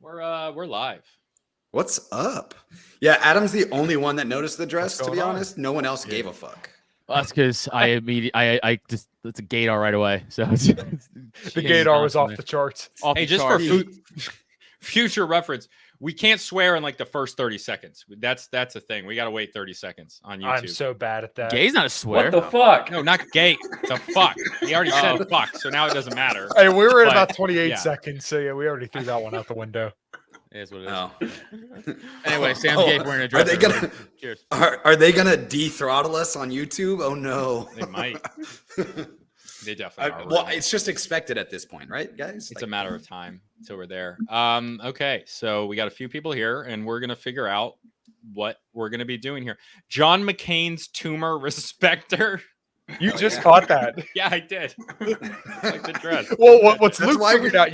We're live. What's up? Yeah, Adam's the only one that noticed the dress, to be honest. No one else gave a fuck. Well, that's because I just it's a gaydar right away. So the gaydar was off the charts. For future reference, we can't swear in like the first 30 seconds. That's a thing. We got to wait 30 seconds on YouTube. I'm so bad at that. Gay's not a swear. What the fuck? No, not gay. The fuck. He already said fuck, so now it doesn't matter. Hey, we were at about 28 seconds, so yeah, we already threw that one out the window. It is what it is. Anyway, Sam Gay wearing a dress. Cheers. Are they gonna de-throttle us on YouTube? Oh no. They might. They definitely are. Well, it's just expected at this point, right, guys? It's a matter of time until we're there. Okay, so we got a few people here, and we're gonna figure out what we're gonna be doing here. John McCain's tumor respecter. You just caught that. Yeah, I did. Like the dress. Well, what's Luke figured out?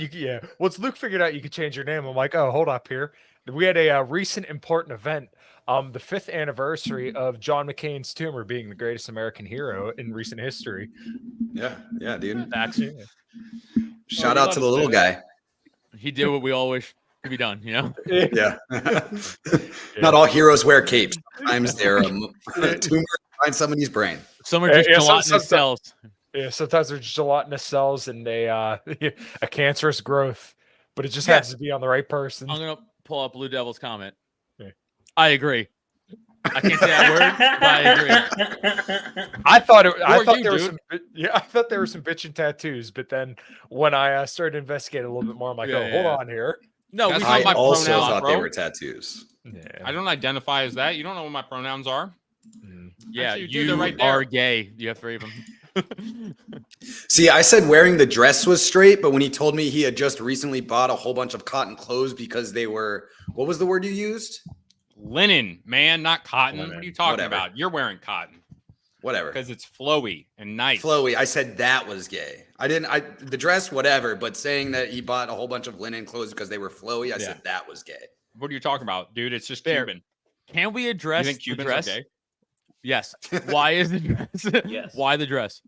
What's Luke figured out? You could change your name. I'm like, oh, hold up here. We had a recent important event. The 5th anniversary of John McCain's tumor being the greatest American hero in recent history. Yeah, dude. Actually, shout out to the little guy. He did what we all wish could be done, you know? Yeah. Not all heroes wear capes. Sometimes they're a tumor in somebody's brain. Some are just gelatinous cells. Yeah, sometimes they're gelatinous cells and a cancerous growth, but it just happens to be on the right person. I'm gonna pull up Blue Devil's comment. Yeah. I agree. I can't say that word, but I agree. I thought there were some bitchin' tattoos, but then when I started investigating a little bit more, I'm like, hold on here. No, I also thought they were tattoos. Yeah. I don't identify as that. You don't know what my pronouns are. Yeah, actually, you are gay. You have 3 of them. See, I said wearing the dress was straight, but when he told me he had just recently bought a whole bunch of cotton clothes because they were, what was the word you used? Linen, man, not cotton. Linen. What are you talking about? You're wearing cotton. Whatever. Because it's flowy and nice. Flowy. I said that was gay. The dress, whatever, but saying that he bought a whole bunch of linen clothes because they were flowy, I said that was gay. What are you talking about, dude? It's just Fair. Cuban. Can we address You think the Cubans dress? are gay? Yes. Why is the dress? Yes. Why the dress?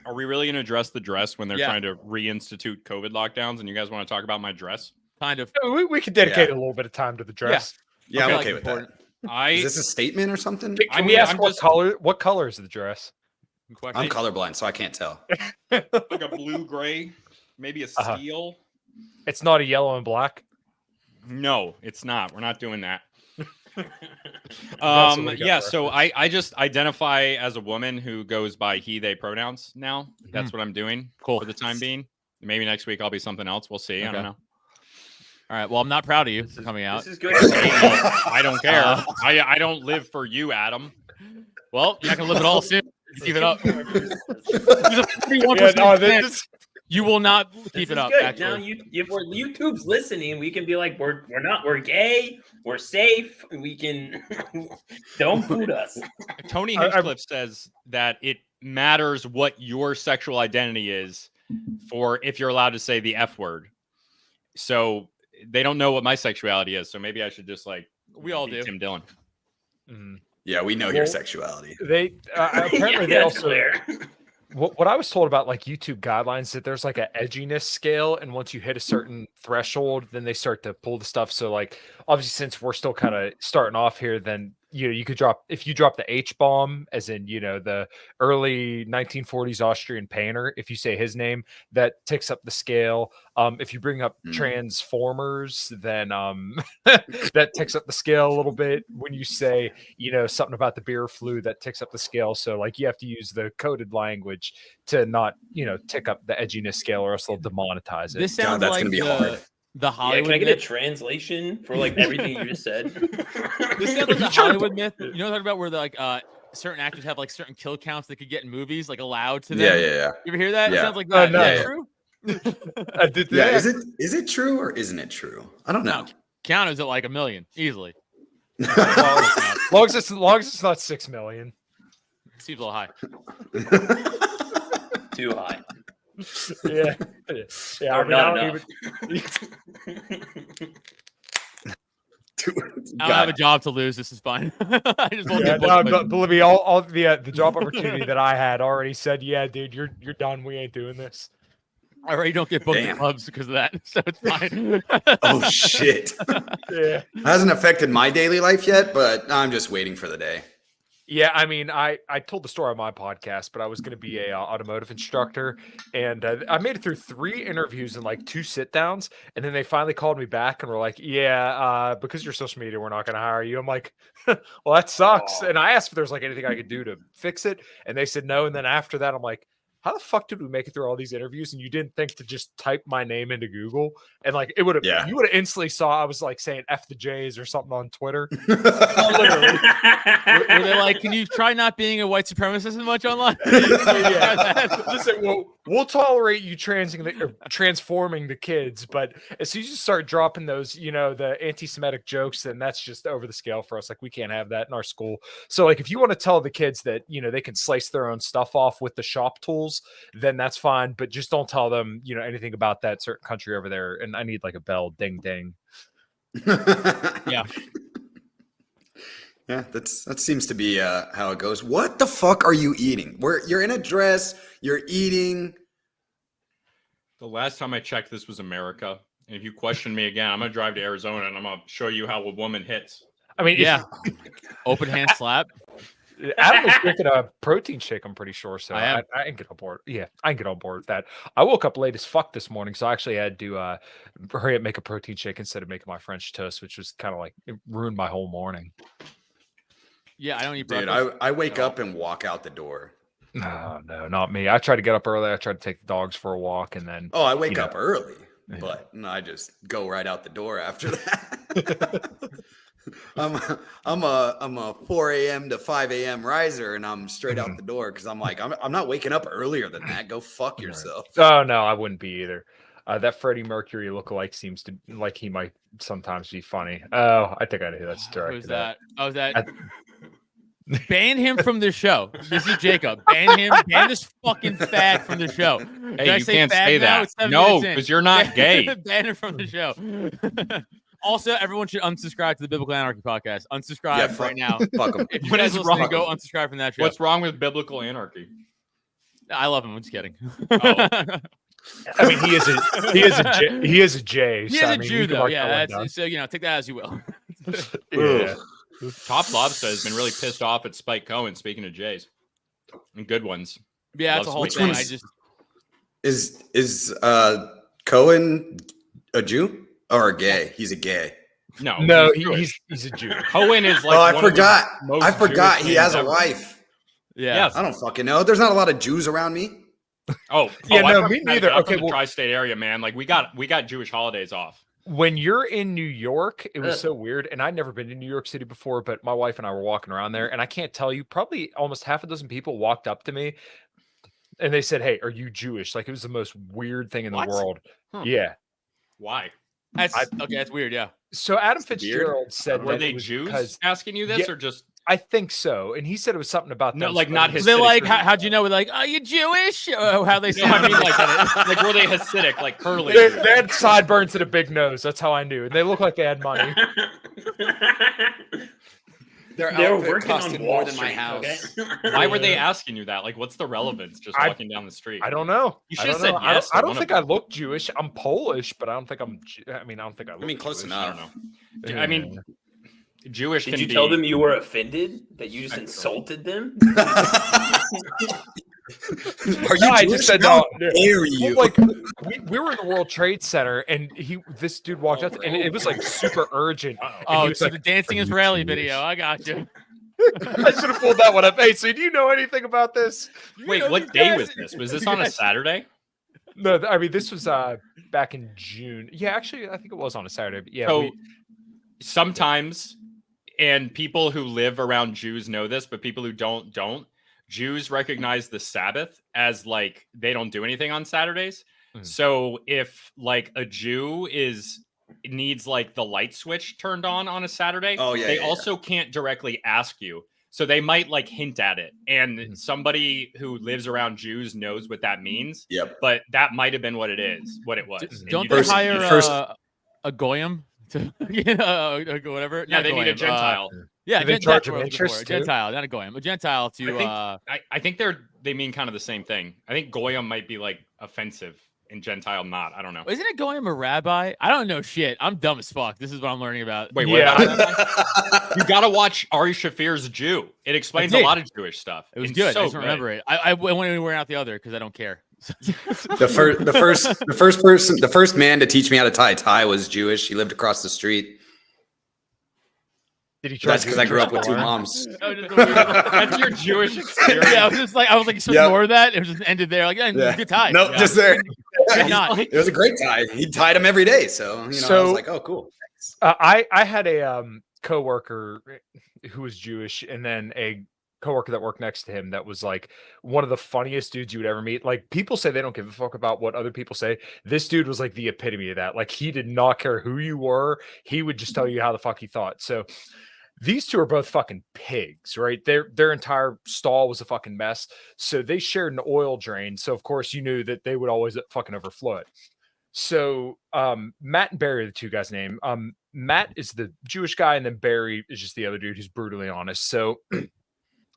Are we really going to address the dress when they're Yeah. trying to reinstitute COVID lockdowns and you guys want to talk about my dress? Kind of. We could dedicate a little bit of time to the dress. Yeah, Okay, I'm okay like with that. Is this a statement or something? Can we ask what color is the dress? I'm colorblind, so I can't tell. like a blue-gray, maybe a steel. It's not a yellow and black? No, it's not. We're not doing that. So I just identify as a woman who goes by he, they pronouns now. That's what I'm doing for the time being. Maybe next week I'll be something else. We'll see. I don't know. All right. Well, I'm not proud of you for coming out. This is good. I don't care. I don't live for you, Adam. Well, you're not gonna live at all soon. Keep it up. You will not keep it up. Good. Now, if YouTube's listening, we can be like, we're gay, we're safe, we can don't boot us. Tony Hinchcliffe says that it matters what your sexual identity is for if you're allowed to say the F word. So they don't know what my sexuality is. So maybe I should just we all do. Tim Dillon. Mm-hmm. Yeah, we know your sexuality. They apparently they also. What I was told about YouTube guidelines that there's an edginess scale, and once you hit a certain threshold, then they start to pull the stuff. So obviously, since we're still kind of starting off here, then you could drop the H bomb, as in the early 1940s Austrian painter. If you say his name, that ticks up the scale. If you bring up Transformers, then that ticks up the scale a little bit. When you say something about the beer flu, that ticks up the scale. So you have to use the coded language to not tick up the edginess scale, or else they'll demonetize it. This sounds that's gonna be hard. The Hollywood. Can I get a translation for everything you just said? This sounds like the Hollywood myth. You know what I'm talking about, where certain actors have certain kill counts they could get in movies, allowed to them. Yeah. You ever hear that? Yeah. It sounds like that. No. Is that true? Is it true or isn't it true? I don't know. Count is at 1 million easily. Long as it's not 6 million. Seems a little high. Too high. Yeah. Or not enough. I don't have a job to lose. This is fine. I just believe me, all the job opportunity that I had already said, yeah, dude, you're done. We ain't doing this. I already don't get booked in Damn. clubs because of that, so it's fine. Oh shit. Yeah. Hasn't affected my daily life yet, but I'm just waiting for the day. Yeah, I mean, I told the story on my podcast, but I was going to be a automotive instructor, and I made it through 3 interviews and like 2 sit downs, and then they finally called me back and were like, "Yeah, because you're social media, we're not going to hire you." I'm like, "Well, that sucks." And I asked if there's like anything I could do to fix it, and they said no. And then after that, I'm like, how the fuck did we make it through all these interviews and you didn't think to just type my name into Google and like it would have you would have instantly saw I was like saying F the J's or something on Twitter. Literally. Were they like, can you try not being a white supremacist as much online? Listen, we'll tolerate you transforming the kids, but as soon as you start dropping those, the anti-Semitic jokes, then that's just over the scale for us. Like we can't have that in our school. So like if you want to tell the kids that they can slice their own stuff off with the shop tools, then that's fine, but just don't tell them anything about that certain country over there. And I need like a bell, ding ding. Yeah that seems to be how it goes. What the fuck are you eating? You're in a dress, you're eating. The last time I checked, this was America, and if you question me again, I'm gonna drive to Arizona and I'm gonna show you how a woman hits. I mean, yeah. Open hand slap. Adam was drinking a protein shake, I'm pretty sure. So I can get on board. Yeah, I can get on board with that. I woke up late as fuck this morning, so I actually had to hurry up, make a protein shake instead of making my French toast, which was kind of like it ruined my whole morning. Yeah, I don't eat breakfast. Dude, I wake up and walk out the door. No, not me. I try to get up early. I try to take the dogs for a walk, and then I wake up early, but I just go right out the door after that. I'm a 4 a.m. to 5 a.m. riser, and I'm straight out the door because I'm like I'm not waking up earlier than that. Go fuck yourself. Oh no, I wouldn't be either. That Freddie Mercury lookalike seems to like he might sometimes be funny. Oh, I think I know that's directed. Who's that? Oh, that. Ban him from the show. This is Jacob. Ban him. Ban this fucking fag from the show. Hey, you can't say that. No, because you're not gay. Ban him from the show. Also, everyone should unsubscribe to the Biblical Anarchy podcast. Unsubscribe right now. Fuck them. If you guys listening, go unsubscribe from that show. What's wrong with Biblical Anarchy? I love him. I'm just kidding. Oh. I mean, he is a J. He is a Jew, though. Yeah, so take that as you will. Yeah. Top Lobster has been really pissed off at Spike Cohen. Speaking of Jays, and good ones. Yeah, that's a whole thing. I just is Cohen a Jew or a gay? He's a gay. No, he's a Jew. Cohen is like. I forgot he has a wife. Yeah, yes. I don't fucking know. There's not a lot of Jews around me. Me neither. Okay, the tri-state area, man. Like we got Jewish holidays off. When you're in New York, it was so weird. And I'd never been to New York City before, but my wife and I were walking around there, and I can't tell you, probably almost half a dozen people walked up to me and they said, "Hey, are you Jewish?" Like it was the most weird thing in the world. Huh. Yeah. Why? That's weird. Yeah. So Adam Fitzgerald said, "Were they Jews asking you this, or just?" I think so, and he said it was something about no, like not Hasidic. They're like, how'd you know? We're like, are you Jewish? How they say? I mean, like were they Hasidic, like curly? They had sideburns and a big nose. That's how I knew. And they looked like they had money. They were working on more than my house. Okay? Why were they asking you that? Like, what's the relevance? Just walking down the street. I don't know. You should have said yes. I don't think I look Jewish. I'm Polish, but I don't think I'm. I don't think I look. Close Jewish. enough. I don't know. I mean. Jewish. Did you tell them you were offended? That you just insulted them? Are you I Jewish? just said How no. dare you? Like we were in the World Trade Center, and this dude walked up, and it was like super urgent. Oh, it's like, the dancing Israeli video. I got you. I should have pulled that one up. Hey, so do you know anything about this? Wait, what day was this? Was this on a Saturday? No, I mean this was back in June. Yeah, actually, I think it was on a Saturday. But yeah. So sometimes. And people who live around Jews know this, but people who don't. Jews recognize the Sabbath as like they don't do anything on Saturdays. Mm-hmm. So if like a Jew needs like the light switch turned on a Saturday, they also can't directly ask you. So they might like hint at it. And somebody who lives around Jews knows what that means. Yep. But that might have been what it was. Don't they hire a goyim? Whatever. Yeah, they need a Gentile. They charge them interest a Gentile, not a goyim. A Gentile to. I think they mean kind of the same thing. I think goyim might be like offensive and Gentile not. I don't know. Isn't it Goyim a rabbi? I don't know shit. I'm dumb as fuck. This is what I'm learning about. Wait, Yeah. what about you gotta watch Ari Shafir's Jew. It explains a lot of Jewish stuff. It was It's good. so I just remember it. I went anywhere out the other because I don't care. The first man to teach me how to tie was Jewish. He lived across the street. Did he try? That's because I grew up with two moms. That's your Jewish experience. Yeah, I was like, so ignore that. It was just ended there. Like, yeah, good tie. No, Yeah. just there. Good not. It was a great tie. He tied him every day. So, I was like, oh, cool. Thanks. I had a coworker who was Jewish, and then a coworker that worked next to him that was like one of the funniest dudes you would ever meet. Like, people say they don't give a fuck about what other people say. This dude was like the epitome of that. Like, he did not care who you were. He would just tell you how the fuck he thought. So these two are both fucking pigs, right? Their entire stall was a fucking mess. So they shared an oil drain. So of course you knew that they would always fucking overflow it. So Matt and Barry are the two guys' name. Matt is the Jewish guy, and then Barry is just the other dude who's brutally honest. So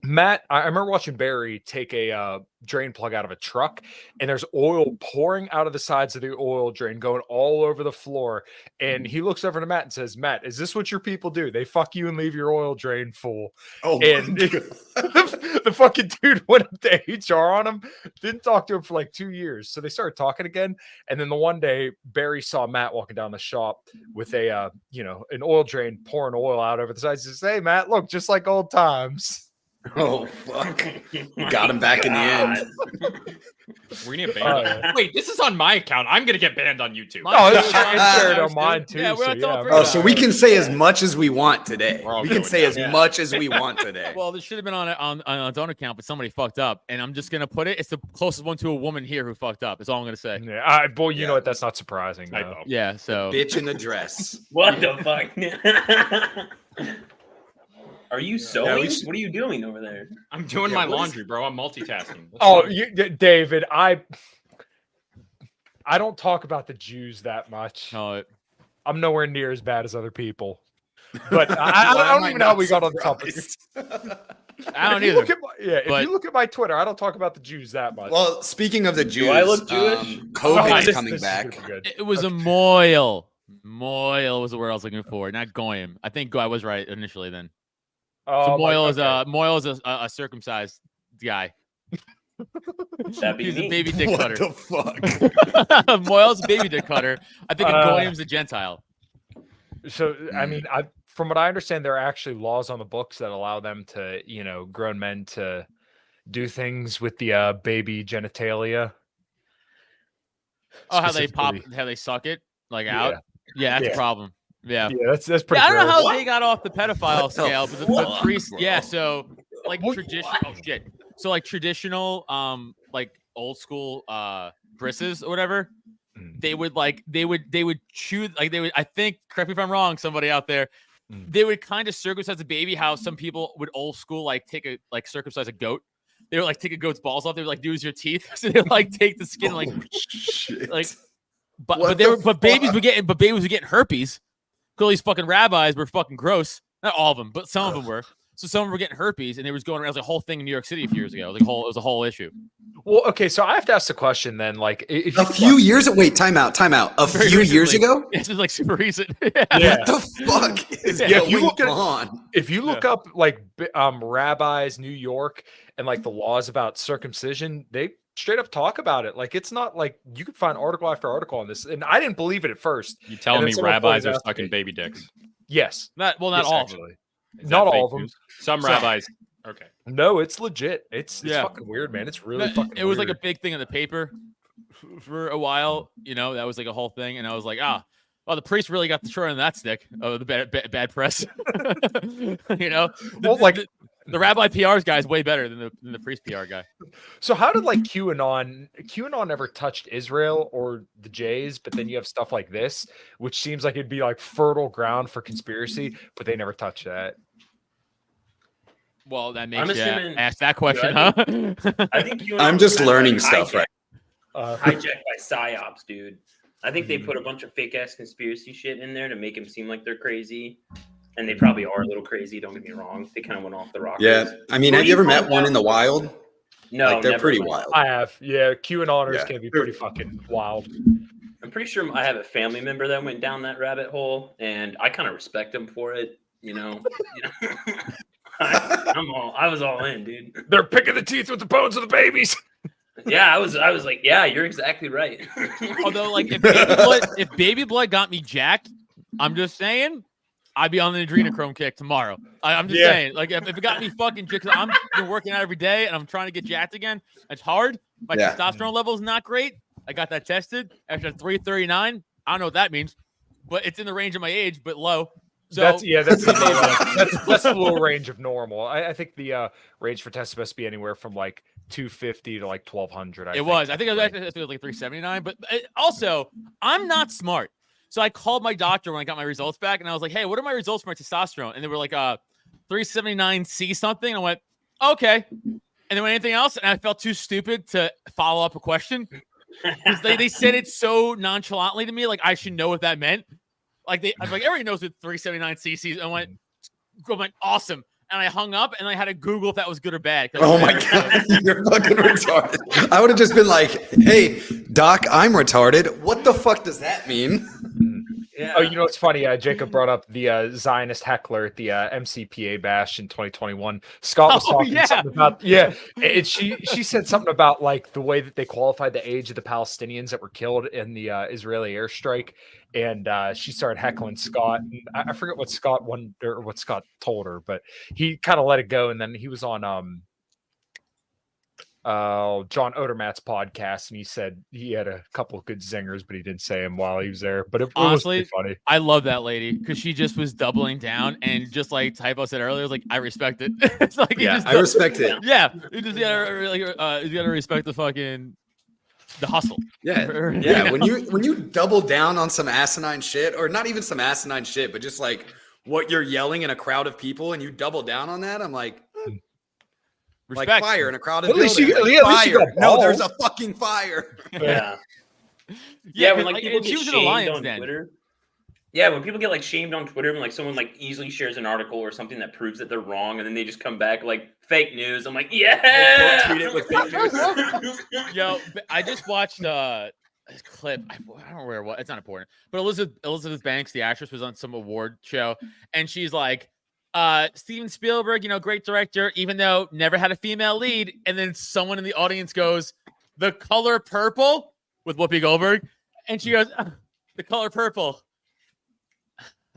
Matt, I remember watching Barry take a drain plug out of a truck, and there's oil pouring out of the sides of the oil drain, going all over the floor. And he looks over to Matt and says, "Matt, is this what your people do? They fuck you and leave your oil drain full." Oh, And the fucking dude went up to HR on him, didn't talk to him for like 2 years. So they started talking again. And then the one day, Barry saw Matt walking down the shop with an oil drain pouring oil out over the sides. He says, "Hey, Matt, look, just like old times." Oh, fuck. Got him back in the end. We need a ban. Wait, this is on my account. I'm gonna get banned on YouTube. Oh, it's shared on mine too. Yeah, we're so not all yeah, three. Oh, so we can say as much as we want today. We're all We can doing say that. as much as we want today. Well, this should have been on its own account, but somebody fucked up, and I'm just gonna put it. It's the closest one to a woman here who fucked up. That's all I'm gonna say. Yeah, boy, you know what? That's not surprising. though. Typo. Yeah. So Bitch in the dress. What the fuck? Are you sewing? should- What are you doing over there? I'm doing Yeah, my what is- laundry, bro. I'm multitasking. Oh, David, I don't talk about the Jews that much. no, I'm nowhere near as bad as other people. But I don't even know how we got on the topic. I don't If you either. look at if you look at my Twitter, I don't talk about the Jews that much. Well, speaking of the Jews, I look Jewish? COVID's This- coming this is back. gonna be good. It was a moil. Moil was the word I was looking for, not goyim. I think I was right initially. Then so Oh, moil is okay. a circumcised guy. That'd be He's a me. baby dick What cutter. the fuck? Moil's a baby dick cutter. I think goyim's a Gentile. So I mean, from what I understand, there are actually laws on the books that allow them to, grown men to do things with the baby genitalia. Oh, how they Specifically. suck it like Yeah. out. Yeah, that's Yeah. a problem. Yeah. Yeah, that's pretty. Yeah, I don't know gross. how they got off the pedophile What the scale, but the fuck, priest, bro? yeah. So like What? traditional, oh shit. So like traditional, like old school, brisses or whatever. Mm. They would chew like they would. I think, correct me if I'm wrong, somebody out there. Mm. They would kind of circumcise a baby. How some people would old school circumcise a goat. They would like take a goat's balls off. They would like use your teeth. So they would like take the skin and like Shit. like. But What but they the were but babies fuck? were getting herpes. All these fucking rabbis were fucking gross. Not all of them, but some of them were. So some of them were getting herpes, and they was going around. It was a whole thing in New York City a few years ago. It was a whole issue. Well, okay, so I have to ask the question then. Like, if A few years. Wait, time out. A Very few years recently. ago. It's just like super recent. Yeah. What the fuck is Yeah, going you look at- on? If you look up like rabbis, New York, and like the laws about circumcision, they straight up talk about it. Like, it's not like you could find article after article on this, and I didn't believe it at first. You telling And then me someone rabbis pointed are out to sucking me. baby dicks? Yes, not Yes, all of them. actually. Is Not that fake all of them. news? Some Some. rabbis. Okay. No, it's legit. It's Yeah. fucking weird, man. It's really But fucking. it was like a weird. big thing in the paper for a while. That was like a whole thing, and I was like, well, the priest really got the short end of that stick. Oh, the bad press. Well, like- the rabbi PR's guy is way better than the priest PR guy. So how did like QAnon never touched Israel or the Jays, but then you have stuff like this, which seems like it'd be like fertile ground for conspiracy, but they never touch that. Well, that makes I'm you assuming- ask that question, I huh? I think you. I'm just learning stuff, right? Hijacked by psyops, dude. I think they put a bunch of fake ass conspiracy shit in there to make them seem like they're crazy, and they probably are a little crazy. Don't get me wrong; they kind of went off the rockers. Yeah. I mean, What have do you ever call met one that? in the wild? No, like they're never pretty went. wild. I have. Yeah, QAnoners Yeah. can be pretty fucking wild. I'm pretty sure I have a family member that went down that rabbit hole, and I kind of respect him for it. You know, I was all in, dude. They're picking the teeth with the bones of the babies. Yeah, I was like, yeah, you're exactly right. Although, like, if baby blood got me jacked, I'm just saying, I'd be on the adrenochrome kick tomorrow. I'm just saying, like, if it got me fucking jacked, I'm been working out every day and I'm trying to get jacked again. It's hard. My testosterone level is not great. I got that tested after 339. I don't know what that means, but it's in the range of my age, but low. So That's the low range of normal. I think the range for tests must be anywhere from like 250 to like 1200. I think it was like 379. But also, I'm not smart. So I called my doctor when I got my results back, and I was like, "Hey, what are my results for my testosterone?" And they were like, 379C something. And I went, "Okay." And then went anything else, and I felt too stupid to follow up a question because they said it so nonchalantly to me, like I should know what that meant. I'm like, everybody knows what 379cc. I went, awesome. And I hung up and I had to Google if that was good or bad. Oh my God, you're fucking retarded. I would have just been like, hey, doc, I'm retarded. What the fuck does that mean? Yeah. Oh, you know what's funny? Jacob brought up the Zionist heckler at the MCPA bash in 2021. Scott was talking something about and she said something about like the way that they qualified the age of the Palestinians that were killed in the Israeli airstrike, and she started heckling Scott. And I forget what Scott what Scott told her, but he kind of let it go, and then he was on John Odermatt's podcast, and he said he had a couple of good zingers, but he didn't say them while he was there. But honestly, it was funny. I love that lady because she just was doubling down, and just like Typo said earlier, it was like I respect it. It's like I respect it. Yeah, you just gotta respect the fucking the hustle. Yeah, You know? when you double down on some asinine shit, or not even some asinine shit, but just like what you're yelling in a crowd of people, and you double down on that, I'm like. Respect. Like fire in a crowded at least building. at least you got no, there's a fucking fire. Yeah. Yeah, when like people get shamed on then. Twitter. Yeah, when people get like shamed on Twitter, when like someone like easily shares an article or something that proves that they're wrong, and then they just come back like fake news. I'm like, yeah. Treat it with fake news. Yo, I just watched this clip. I don't know where it was. It's not important. But Elizabeth Banks, the actress, was on some award show, and she's like, Steven Spielberg, great director, even though never had a female lead. And then someone in the audience goes, The Color Purple with Whoopi Goldberg. And she goes, The Color Purple.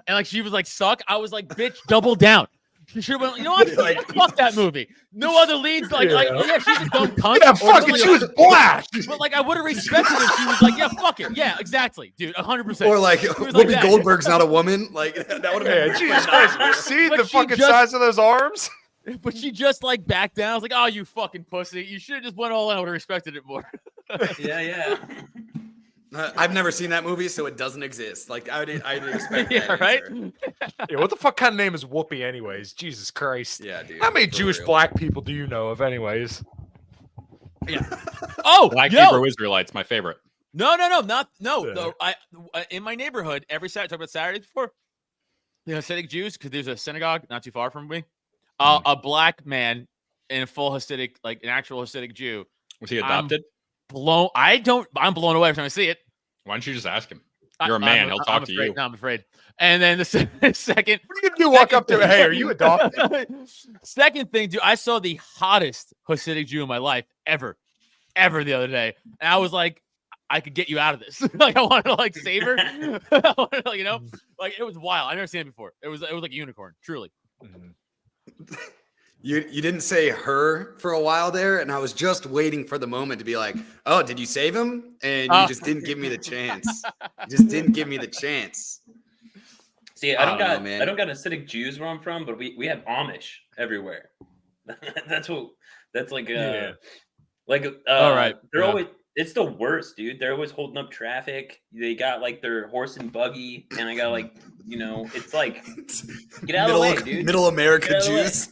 And like, she was like, suck. I was like, bitch, double down. She should have went, you know what? Like, fuck that movie. No other leads. Like, yeah, she's a dumb cunt. Yeah, fucking, she was black. But like, I would have respected if she was like, yeah, fuck it. Yeah, exactly, dude, 100%. Or like, Whoopi Goldberg's not a woman. Like, that would have been. Jesus Christ. You see the fucking size of those arms? But she just like backed down. I was like, oh, you fucking pussy. You should have just went all out. I would have respected it more. Yeah. I've never seen that movie, so it doesn't exist. Like, I didn't expect that. Yeah, right? Yeah, what the fuck kind of name is Whoopi anyways? Jesus Christ. Yeah, dude. How many Jewish black people do you know of anyways? Yeah. Oh, Black Hebrew Israelites, my favorite. No. Yeah. I in my neighborhood every Saturday. Talk about Saturdays before. Hasidic Jews, because there's a synagogue not too far from me. A black man in a full Hasidic, like an actual Hasidic Jew. Was he adopted? I'm blown away every time I see it. Why don't you just ask him? You're a man. He'll talk to you. No, I'm afraid. And then the second. What are you going to do? Walk up to him? Hey, are you adopted? Second thing, dude, I saw the hottest Hasidic Jew in my life ever the other day. And I was like, I could get you out of this. Like, I wanted to like save her. I wanted to, like it was wild. I've never seen it before. It was like a unicorn, truly. You didn't say her for a while there, and I was just waiting for the moment to be like, oh, did you save him? And you just didn't give me the chance. See, I don't got Hasidic Jews where I'm from, but we have Amish everywhere. That's like all right. They're always, it's the worst, dude. They're always holding up traffic. They got like their horse and buggy, and I got like, it's like, get out of the way, dude. Middle America Jews.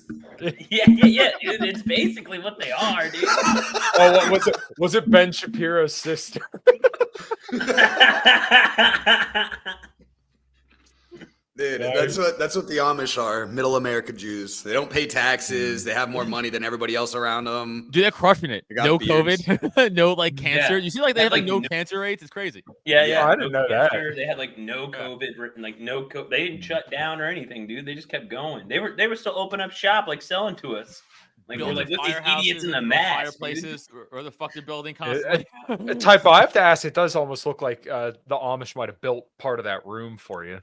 Yeah, dude. It's basically what they are, dude. Oh, what was it Ben Shapiro's sister? Dude, that's what the Amish are. Middle America Jews. They don't pay taxes. They have more money than everybody else around them. Dude, they're crushing it. They got No beards. COVID, no like cancer. Yeah. You see, like they They have have, like like, no no- cancer rates. It's crazy. Yeah. I didn't know that. cancer. They had like no COVID, like no COVID. They didn't shut down or anything, dude. They just kept going. They were still open up shop, like selling to us. Like we're like, look, these idiots in the mask. fireplaces, or the fuck they're building constantly. Typo, I have to ask. It does almost look like the Amish might have built part of that room for you.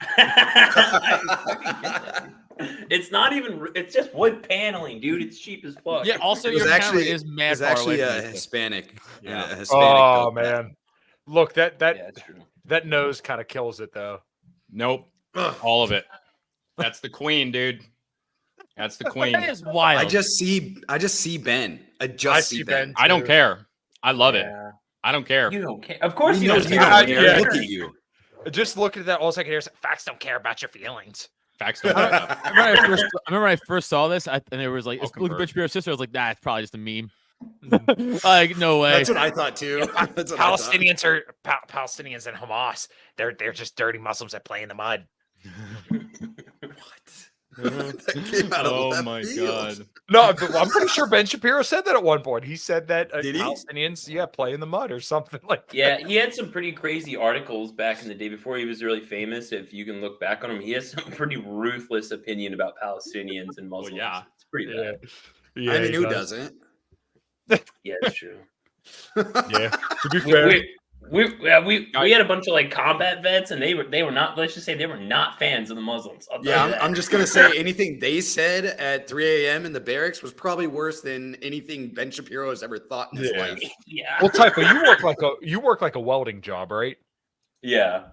It's not even. It's just wood paneling, dude. It's cheap as fuck. Yeah. Also, It was your camera actually is mad It's far actually away a from you. Hispanic. Yeah. A Hispanic Oh built that. man, look yeah, it's true. that nose kind of kills it though. Nope. All of it. That's the queen, dude. That's the queen. That is wild. I just see Ben. I see Ben. I don't care. I love it. Yeah. I don't care. You don't care. Of course, We you know don't you care. don't Yeah. care. Look at you. Just look at that. All I can hear is facts don't care about your feelings. Facts don't back up. I remember when I first saw this, and there was like, I'll it's look at convert. Bitch Beer's sister. I was like, nah, it's probably just a meme. Like, no way. That's what I thought too. That's what I thought. Palestinians and Hamas. They're just dirty Muslims that play in the mud. That came out of Oh left my field. god. No, but I'm pretty sure Ben Shapiro said that at one point. He said that Did he? Palestinians, play in the mud or something like that. Yeah, he had some pretty crazy articles back in the day before he was really famous. If you can look back on him, he has some pretty ruthless opinion about Palestinians and Muslims. yeah. It's pretty bad. Yeah, I mean, he who does. doesn't? Yeah, it's true. Yeah. To be We, fair, we had a bunch of like combat vets, and they were not. Let's just say they were not fans of the Muslims. I'll tell Yeah, you that. I'm just gonna say anything they said at 3 a.m. in the barracks was probably worse than anything Ben Shapiro has ever thought in his Yeah. life. Yeah, well, Typo, you work like a welding job, right? yeah.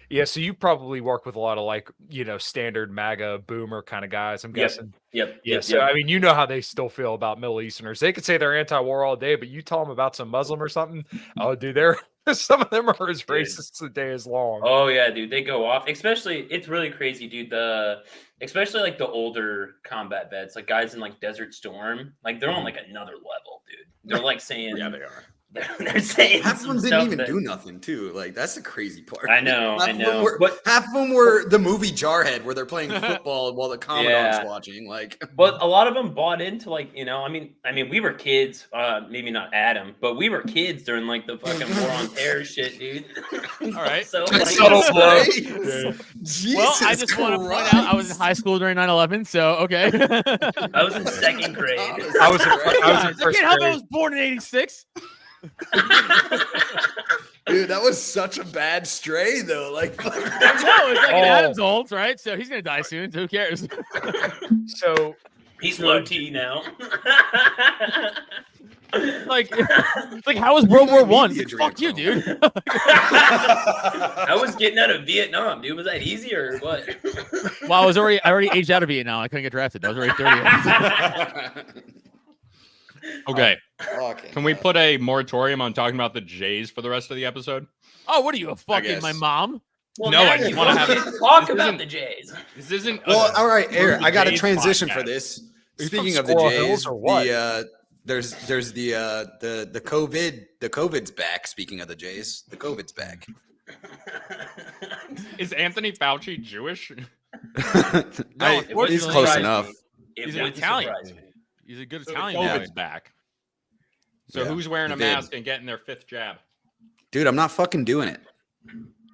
Yeah, so you probably work with a lot of like, standard MAGA boomer kind of guys, I'm Yep. guessing. Yep. Yeah, Yep. so I mean, you know how they still feel about Middle Easterners. They could say they're anti-war all day, but you tell them about some Muslim or something, oh, dude, some of them are as racist as the day is long. Oh yeah, dude, they go off. Especially, it's really crazy, dude. Especially like the older combat vets, like guys in like Desert Storm, like they're on like another level, dude. They're like saying, Yeah, they are. They're saying Half of some them didn't stuff even that- do nothing too. Like that's the crazy part. I know, Half I of them know. were- But half of them were the movie Jarhead, where they're playing football while the commandant's Yeah. watching. Like, But a lot of them bought into like, I mean, we were kids, maybe not Adam, but we were kids during like the fucking war on terror shit, dude. All right. So That's like, so blow. Jesus Well, I just want to point out I was in high school during 9/11, so okay. I was in second grade. I was in I first can't help it, I grade. was born in '86. Dude, that was such a bad stray though. Like, No, it's like Oh. Adam's old, right? So he's gonna die soon. So who cares? So He's low T now. Like, how was World War One? Media Fuck you, drink, dude. I was getting out of Vietnam, dude. Was that easier or what? Well, I already aged out of Vietnam. I couldn't get drafted. I was already 30. Okay. Okay. Can we put a moratorium on talking about the Jays for the rest of the episode? Oh, what are you, a fucking my guess. mom? Well, No, now I just you wanna want have- to talk this about isn't- the Jays. This isn't. Well, all right, We're Eric. the I got to Jays transition for podcast. this. you Speaking from of the Squirrel Jays, Hills or what? there's the COVID's back. Speaking of the Jays, the COVID's back. Is Anthony Fauci Jewish? unfortunately, he's close surprised enough. me. It He's wouldn't Italian. surprise me. He's a good So Italian COVID's guy. back. So Yeah, who's wearing a he did. mask and getting their 5th jab? Dude, I'm not fucking doing it.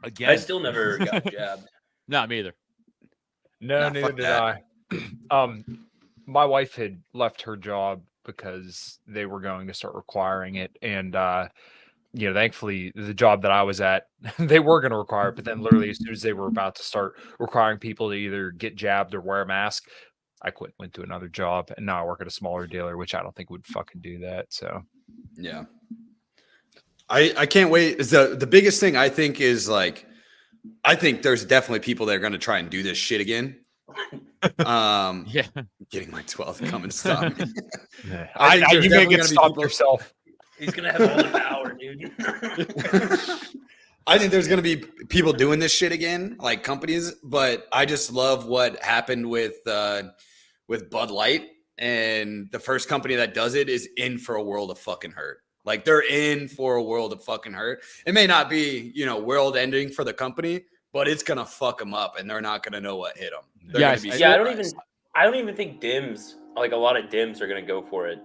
Again. I still never got jabbed. Not me either. No, Nah, neither fuck did that. I. My wife had left her job because they were going to start requiring it, and thankfully, the job that I was at, they were going to require it, but then literally as soon as they were about to start requiring people to either get jabbed or wear a mask, I quit, and went to another job, and now I work at a smaller dealer, which I don't think would fucking do that. So Yeah. I can't wait. The biggest thing I think is like, I think there's definitely people that are going to try and do this shit again. Yeah. Getting my 12th coming to stop me. I, think there's you may definitely get gonna be stopped people- yourself. He's gonna have all the power, dude. I think there's going to be people doing this shit again, like companies, but I just love what happened with Bud Light, and the first company that does it is in for a world of fucking hurt. Like they're in for a world of fucking hurt. It may not be, world ending for the company, but it's gonna fuck them up, and they're not gonna know what hit them. I don't even think Dims, like a lot of Dims, are gonna go for it.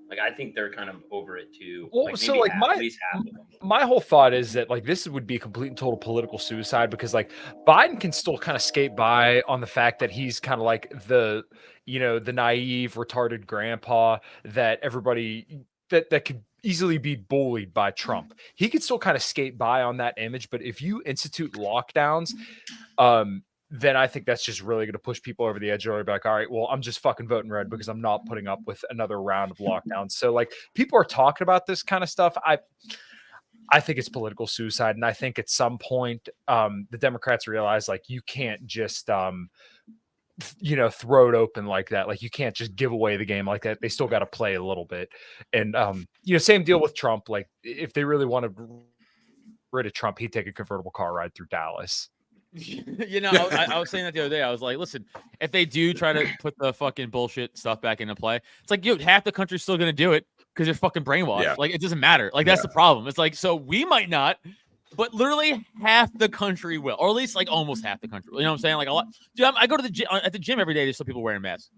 Like, I think they're kind of over it too. Well, like, so like at least half of them. My whole thought is that like this would be complete and total political suicide, because like Biden can still kind of skate by on the fact that he's kind of like the naive, retarded grandpa that everybody that could easily be bullied by Trump. He could still kind of skate by on that image, but if you institute lockdowns, then I think that's just really going to push people over the edge. Or be like, all right, well, I'm just fucking voting red because I'm not putting up with another round of lockdowns. So like people are talking about this kind of stuff. I think it's political suicide. And I think at some point the Democrats realize like you can't just, throw it open like that. Like you can't just give away the game like that. They still got to play a little bit. And, same deal with Trump. Like if they really want to rid of Trump, he'd take a convertible car ride through Dallas. I was saying that the other day. I was like, listen, if they do try to put the fucking bullshit stuff back into play, it's like, half the country's still going to do it because they're fucking brainwashed. Yeah. Like, it doesn't matter. Like, that's the problem. It's like, so we might not, but literally half the country will, or at least like almost half the country. You know what I'm saying? Like a lot. Dude, I go to the gym at the gym every day. There's still people wearing masks.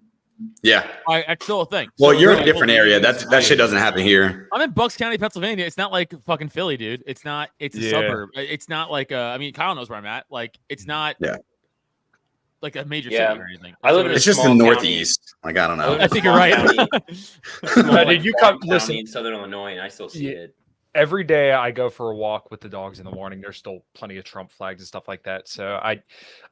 Yeah. It's still a thing. Well, you're in a different area. That shit doesn't happen here. I'm in Bucks County, Pennsylvania. It's not like fucking Philly, dude. It's not. It's a suburb. It's not like Kyle knows where I'm at. Like, it's not. Yeah. Like a major city or anything. I live in it's just the Northeast. Like, I don't know. I think you're right. Did you come listen in Southern Illinois, and I still see it. Every day I go for a walk with the dogs in the morning. There's still plenty of Trump flags and stuff like that. So I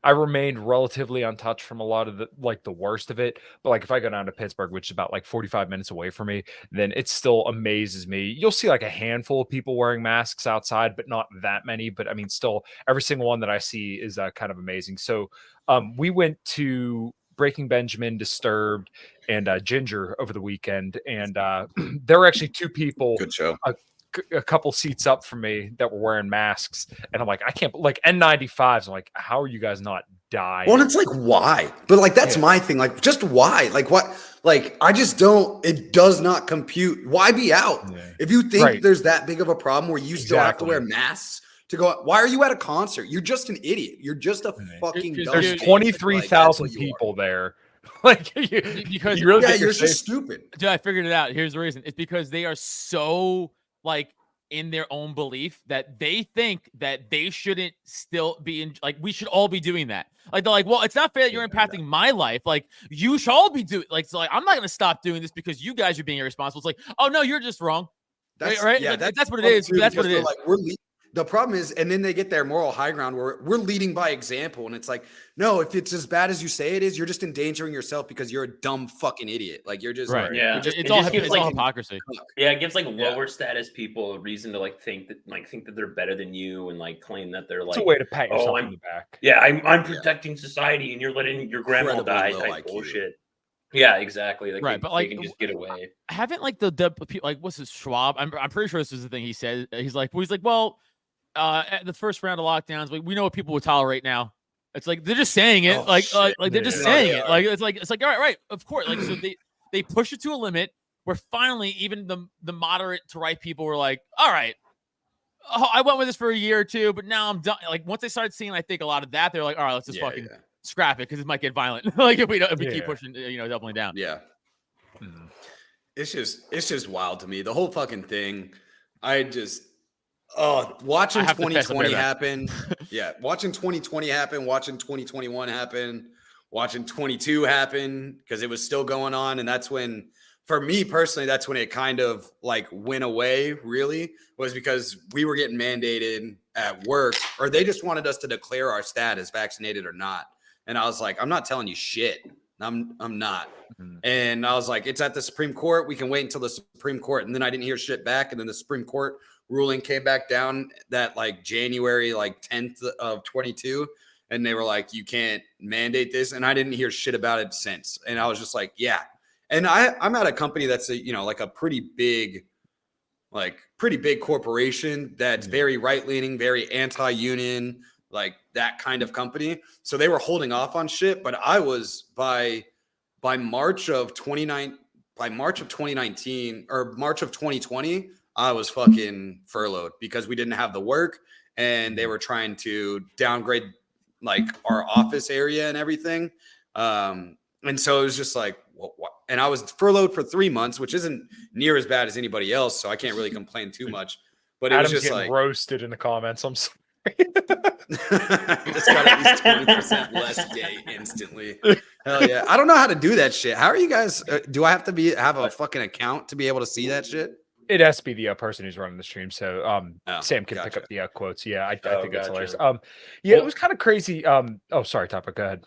remained relatively untouched from a lot of the worst of it. But like if I go down to Pittsburgh, which is about like 45 minutes away from me, then it still amazes me. You'll see like a handful of people wearing masks outside, but not that many. But I mean, still every single one that I see is kind of amazing. So we went to Breaking Benjamin, Disturbed, and Ginger over the weekend, and there were actually two people. Good show. A couple seats up from me that were wearing masks, and I'm like, I can't, like N95s. I'm like, how are you guys not dying? Well, it's like, why? But like, that's my thing. Like, just why? Like, what? Like, I just don't. It does not compute. Why be out if you think there's that big of a problem where you still have to wear masks to go? Why are you at a concert? You're just an idiot. You're just a fucking. There's 23,000 people there. Like, because you really you're just stupid. Dude, I figured it out. Here's the reason. It's because they are so like in their own belief that they think that they shouldn't still be in, like, we should all be doing that. Like, they're like, well, it's not fair that you're impacting my life. Like, you should all be doing, like, so like, I'm not going to stop doing this because you guys are being irresponsible. It's like, oh no, you're just wrong. Right? Yeah, like, that's what it is. That's what it is. Like, the problem is, and then they get their moral high ground where we're leading by example. And it's like, no, if it's as bad as you say it is, you're just endangering yourself because you're a dumb fucking idiot. Like, you're just, it's all hypocrisy. Yeah. It gives like lower status people a reason to think that they're better than you and like claim that they're like, it's a way to pat yourself on the back. Yeah. I'm protecting society and you're letting your grandma die type bullshit. Yeah, exactly. Like, but like, they can just get away. Haven't like the like, what's this, Schwab? I'm pretty sure this is the thing he said. He's like, well, at the first round of lockdowns, we know what people would tolerate now. It's like they're just saying it, they're just saying it. Like it's like all right, of course. Like, so they push it to a limit where finally even the moderate to right people were like, all right, I went with this for a year or two, but now I'm done. Like, once they started seeing, I think, a lot of that, they're like, all right, let's just scrap it because it might get violent. Like if we keep pushing, doubling down. Yeah. Mm-hmm. It's just wild to me. The whole fucking thing. Watching 2020 happen. Watching 2020 happen, watching 2021 happen, watching 22 happen because it was still going on. And that's when, for me personally, that's when it kind of like went away, really, was because we were getting mandated at work, or they just wanted us to declare our status, vaccinated or not. And I was like, I'm not telling you shit. I'm not. Mm-hmm. And I was like, it's at the Supreme Court. We can wait until the Supreme Court. And then I didn't hear shit back. And then the Supreme Court ruling came back down that like January 10th of 22. And they were like, you can't mandate this. And I didn't hear shit about it since. And I was just like, yeah. And I'm at a company that's a pretty big corporation that's very right-leaning, very anti-union, like that kind of company. So they were holding off on shit, but I was by March of 2019 or March of 2020, I was fucking furloughed because we didn't have the work and they were trying to downgrade like our office area and everything. And so it was just like, what? And I was furloughed for 3 months, which isn't near as bad as anybody else. So I can't really complain too much, but it Adam's was just getting like roasted in the comments. I'm sorry. just got at least 20% less gay instantly. Hell yeah. I don't know how to do that shit. How are you guys? Do I have to have a fucking account to be able to see that shit? It has to be the person who's running the stream. So Sam can pick gotcha. up the quotes. Yeah, I think it's hilarious. gotcha. Yeah, Well- it was kind of crazy. Oh, sorry, Typo, go ahead.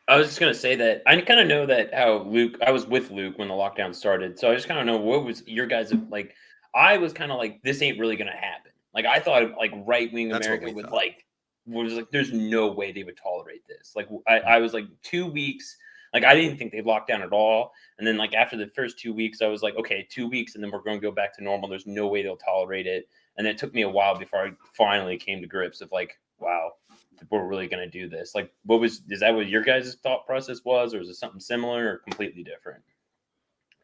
I was just gonna say that I kind of know that how Luke. I was with Luke when the lockdown started, so I just kind of know what was your guys' like. I was kind of like, this ain't really gonna happen. Like I thought, like right wing That's what America we would thought. was like, there's no way they would tolerate this. Like I was like 2 weeks. Like I didn't think they'd lock down at all. And then like after the first 2 weeks, I was like, okay, 2 weeks, and then we're going to go back to normal. There's no way they'll tolerate it. And it took me a while before I finally came to grips of like, wow, we're really going to do this. Like, is that what your guys' thought process was, or is it something similar or completely different?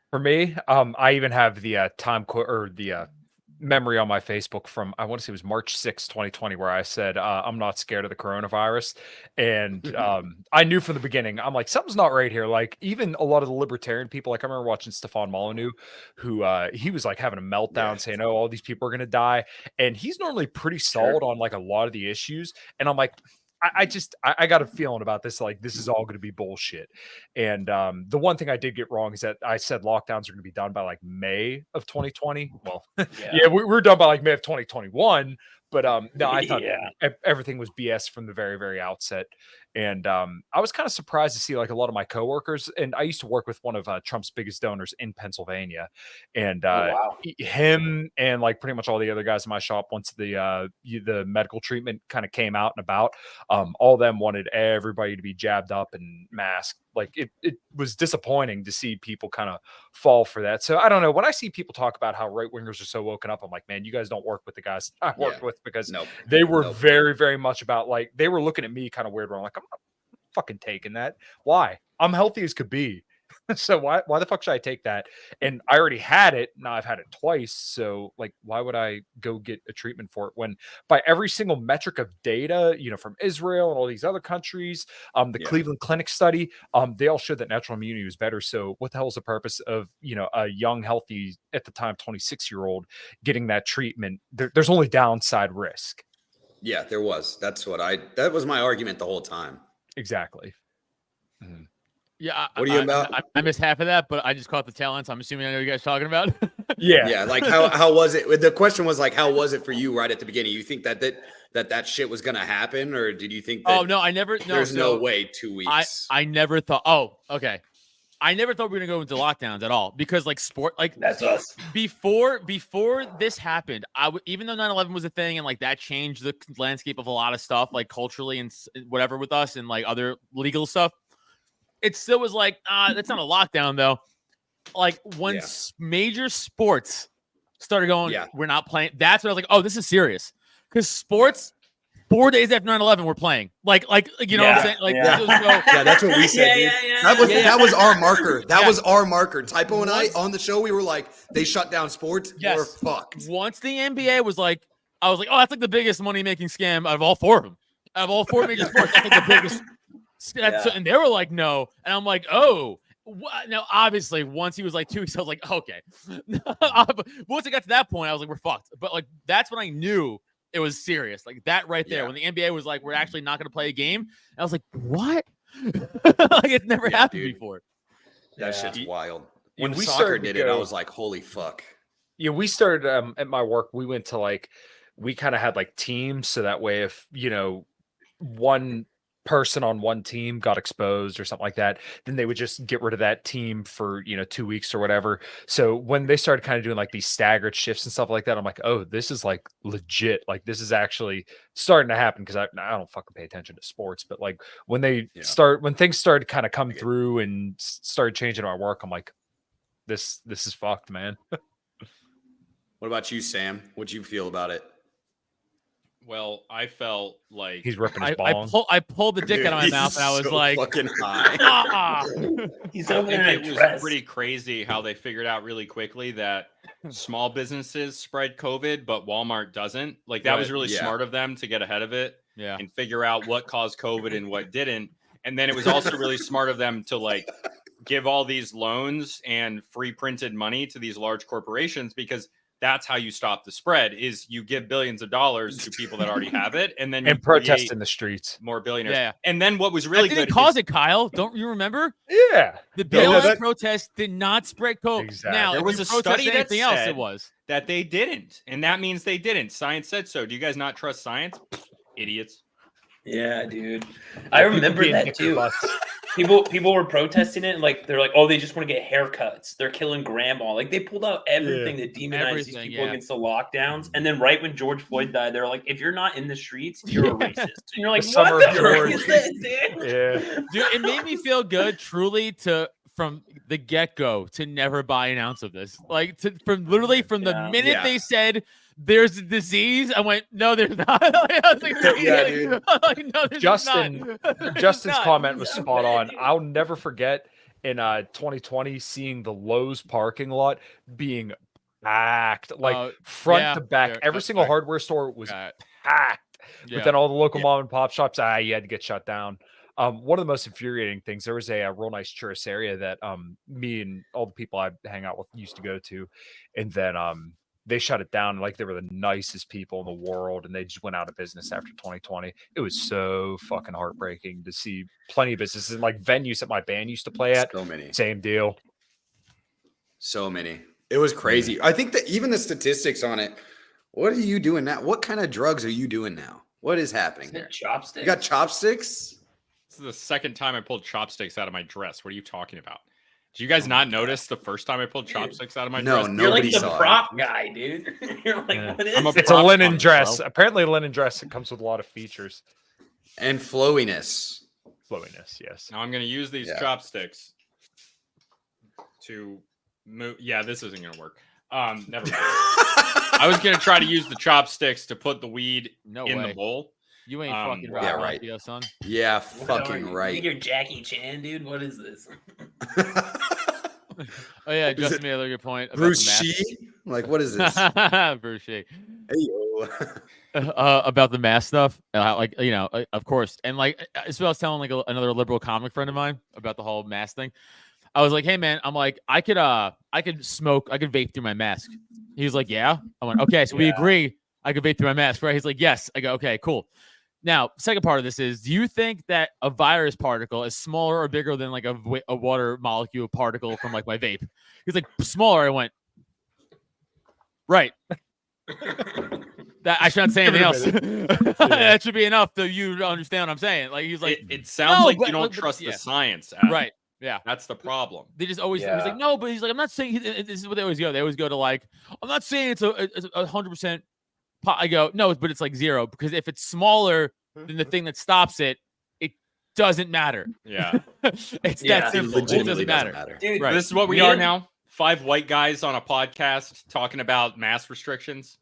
For me, I even have the memory on my Facebook from, I want to say it was March 6, 2020, where I said, I'm not scared of the coronavirus. And I knew from the beginning, I'm like, something's not right here. Like even a lot of the libertarian people, like I remember watching Stefan Molyneux, who he was like having a meltdown saying, oh, all these people are going to die. And he's normally pretty solid on like a lot of the issues. And I'm like, I got a feeling about this. Like, this is all going to be bullshit. And the one thing I did get wrong is that I said lockdowns are going to be done by like May of 2020. Well, yeah, we're done by like May of 2021. But no, I thought everything was BS from the very, very outset. And I was kind of surprised to see like a lot of my coworkers. And I used to work with one of Trump's biggest donors in Pennsylvania. And him and like pretty much all the other guys in my shop, once the medical treatment kind of came out and about, all of them wanted everybody to be jabbed up and masked. Like it was disappointing to see people kind of fall for that. So I don't know. When I see people talk about how right wingers are so woken up, I'm like, man, you guys don't work with the guys I worked with, because they were very, very much about like, they were looking at me kind of weird. Where I'm like, I'm not fucking taking that. Why? I'm healthy as could be. So why the fuck should I take that? And I already had it. Now I've had it twice. So like, why would I go get a treatment for it when by every single metric of data, you know, from Israel and all these other countries, the Cleveland Clinic study, they all showed that natural immunity was better. So what the hell is the purpose of, you know, a young, healthy at the time, 26-year-old getting that treatment? There's only downside risk. Yeah, there was. That was my argument the whole time. Exactly. Mm-hmm. Yeah, what are you about? I missed half of that, but I just caught the tail end, so I'm assuming I know what you guys are talking about. Yeah. Like how was it? The question was like, how was it for you right at the beginning? You think that shit was gonna happen, or did you think that? Oh no, I never. No, there's no way 2 weeks. I never thought. Oh, okay. I never thought we were gonna go into lockdowns at all, because like sport, like that's us. Before this happened, even though 9/11 was a thing and like that changed the landscape of a lot of stuff, like culturally and whatever with us and like other legal stuff. It still was like, that's not a lockdown though. Like when major sports started going, we're not playing. That's when I was like, oh, this is serious. Because sports, 4 days after 9/11, we're playing. Like you know what I'm saying? Like, that's what we said, dude. That was our marker. That was our marker. Typo and I on the show, we were like, they shut down sports. We're fucked. Once the NBA was like, I was like, oh, that's like the biggest money making scam out of all four of them. Out of all four major sports, that's like the biggest. And they were like, no. And I'm like, oh. Now, obviously, once he was like 2 weeks, I was like, okay. Once it got to that point, I was like, we're fucked. But like, that's when I knew it was serious. Like that right there, when the NBA was like, we're actually not going to play a game. And I was like, what? Like it's never happened before. That shit's wild. When When we soccer started did to it, I go- was like, holy fuck. Yeah, we started at my work. We went to like, we kind of had like teams. So that way, if, you know, one person on one team got exposed or something like that, then they would just get rid of that team for, you know, 2 weeks or whatever. So when they started kind of doing like these staggered shifts and stuff like that, I'm like, oh, this is like legit. Like this is actually starting to happen, because I don't fucking pay attention to sports. But like when they when things started kind of come through and started changing our work, I'm like, this is fucked, man. What about you, Sam? What'd you feel about it? Well, I felt like He's ripping his bong. I pulled the dick out of my mouth, and I was so like, fucking high. He's I over think there in it a was dress. pretty crazy how they figured out really quickly that small businesses spread COVID, but Walmart doesn't. Like that was really smart of them to get ahead of it and figure out what caused COVID and what didn't. And then it was also really smart of them to like give all these loans and free printed money to these large corporations, because that's how you stop the spread is you give billions of dollars to people that already have it. And then you protest in the streets. More billionaires. Yeah. And then what was really good cause it, Kyle. Don't you remember? Yeah. The BLM protest did not spread COVID. Exactly. Now, there was a study that said else it was. that they didn't. And that means they didn't. Science said so. Do you guys not trust science? Idiots. Yeah, dude. I remember that too. People were protesting it, and like they're like, oh, they just want to get haircuts. They're killing grandma. Like they pulled out everything that demonized these people against the lockdowns. And then right when George Floyd died, they're like, if you're not in the streets, you're a racist. And you're like, what the frick is this, dude? Yeah. Dude, it made me feel good, truly, from the get-go to never buy an ounce of this. Like from the minute they said there's a disease, I went, no, there's not. Justin's comment was spot on. I'll never forget in 2020 seeing the Lowe's parking lot being packed, like front to back. Every single hardware store was packed. But then all the local mom and pop shops, you had to get shut down. One of the most infuriating things, there was a real nice tourist area that me and all the people I hang out with used to go to, and then they shut it down. Like they were the nicest people in the world, and they just went out of business after 2020. It was so fucking heartbreaking to see plenty of businesses and like venues that my band used to play at. So many. Same deal. So many. It was crazy. I think that even the statistics on it. What are you doing now? What kind of drugs are you doing now? What is happening there? Chopsticks. You got chopsticks? This is the second time I pulled chopsticks out of my dress. What are you talking about? Did you guys not notice the first time I pulled chopsticks out of my dress? You're like the prop guy, dude. You're like, what is it? It's a linen dress. Apparently, a linen dress. It comes with a lot of features. And flowiness. Flowiness, yes. Now I'm going to use these chopsticks to move. Yeah, this isn't going to work. Never mind. I was going to try to use the chopsticks to put the weed in the bowl. You ain't fucking right, Mafia, son. Yeah, fucking right. You're Jackie Chan, dude. What is this? Oh yeah, Justin made a good point. About Bruce Shee? Like, what is this? Bruce Shee. Hey yo. About the mask stuff, like of course, and like as well, I was telling like another liberal comic friend of mine about the whole mask thing. I was like, hey man, I'm like, I could vape through my mask. He was like, yeah. I went, okay, so we agree. I could vape through my mask, right? He's like, yes. I go, okay, cool. Now, second part of this is, do you think that a virus particle is smaller or bigger than like a water molecule particle from like my vape? He's like, smaller. I went, right. That I shouldn't say anything else. That should be enough to you to understand what I'm saying. Like he's like, it sounds like you don't trust the science, Adam. Right? Yeah, that's the problem. They just always he's like, no, but he's like, I'm not saying. This is what they always go. They always go to like, I'm not saying it's 100%. I go, no, but it's like 0 because if it's smaller than the thing that stops it, it doesn't matter. Yeah, it's that simple. It doesn't matter. Dude, right. This is what we are now. 5 white guys on a podcast talking about mask restrictions,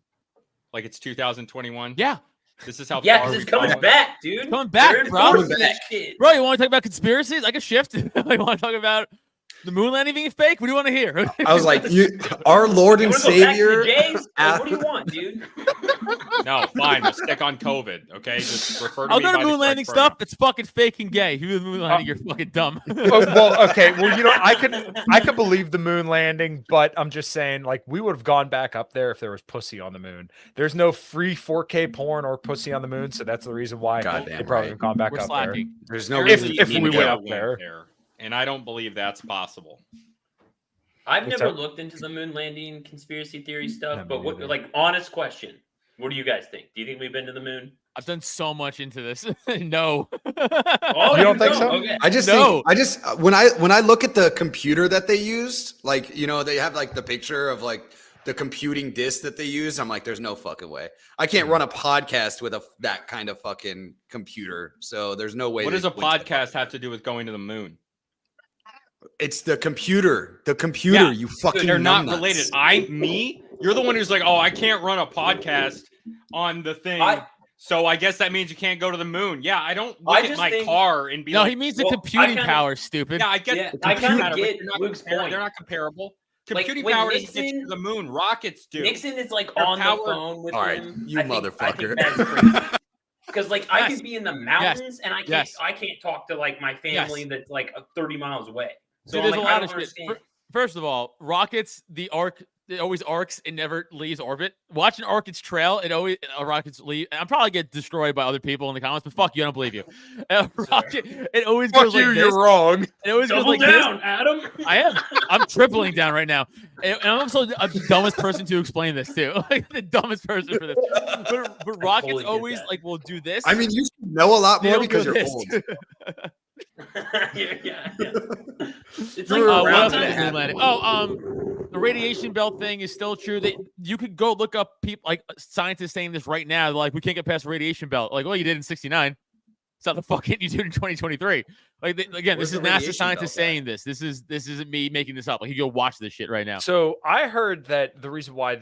like it's 2021. Yeah, this is how. Yeah, because it's coming back, dude. It's coming back, bro. Bro, you want to talk about conspiracies? I can shift. You want to talk about the moon landing being fake? What do you want to hear? I was like, our Lord and Savior. Like, what do you want, dude? No, fine. We'll stick on COVID. Okay, just refer to I'll me go to by moon the landing correct pronoun. stuff. It's fucking fake and gay. If you do moon landing, you're fucking dumb. Well, okay. Well, I could believe the moon landing, but I'm just saying, like, we would have gone back up there if there was pussy on the moon. There's no free 4K porn or pussy on the moon, so that's the reason why they probably have gone back up there. There's no if reason we went up there. And I don't believe that's possible. I've never looked into the moon landing conspiracy theory stuff, but what, like, honest question. What do you guys think? Do you think we've been to the moon? I've done so much into this. No. Oh, you don't think so? Okay. I just when I look at the computer that they used, like, they have like the picture of like the computing disk that they use. I'm like, there's no fucking way. I can't run a podcast with that kind of fucking computer. So there's no way. What does a podcast have to do with going to the moon? It's the computer. The computer, you fucking they're not numbnuts. related. You're the one who's like, oh, I can't run a podcast on the thing. So I guess that means you can't go to the moon. Yeah, I don't look at my car and be no, like, he means the computing power, stupid. Yeah, I get I kind of get Luke's point. They're not comparable. Computing when power doesn't get Nixon- you to the moon. Rockets do. Nixon is like Their on power- the phone with All right, him. you I think motherfucker. that's crazy. Because like I Yes. could be in the mountains and I can't talk to like my family Yes. that's like 30 miles away. So See, I'm there's like, a I lot don't of shit. understand. First of all, rockets, the arc, it always arcs and never leaves orbit. Watch an rocket's trail, it always rockets leave. I'm probably get destroyed by other people in the comments, but fuck you, I don't believe you. Rocket, it always Fuck goes you, like this. you're wrong. It always goes Double like down, this. Adam. I am. I'm tripling down right now. And I'm also the dumbest person to explain this too. Like the dumbest person for this. But rockets totally get always that. like will do this. I mean, you should know a lot They more don't because go you're this. old. yeah. It's You like were around around that that happened. Atlantic. The radiation belt thing is still true. That you could go look up people like scientists saying this right now. They're like, we can't get past the radiation belt. Like, well, you did in '69. It's not the fuck you did in 2023. Like again, Where's this is the NASA radiation scientists belt at? saying this. This isn't me making this up. Like you go watch this shit right now. So I heard that the reason why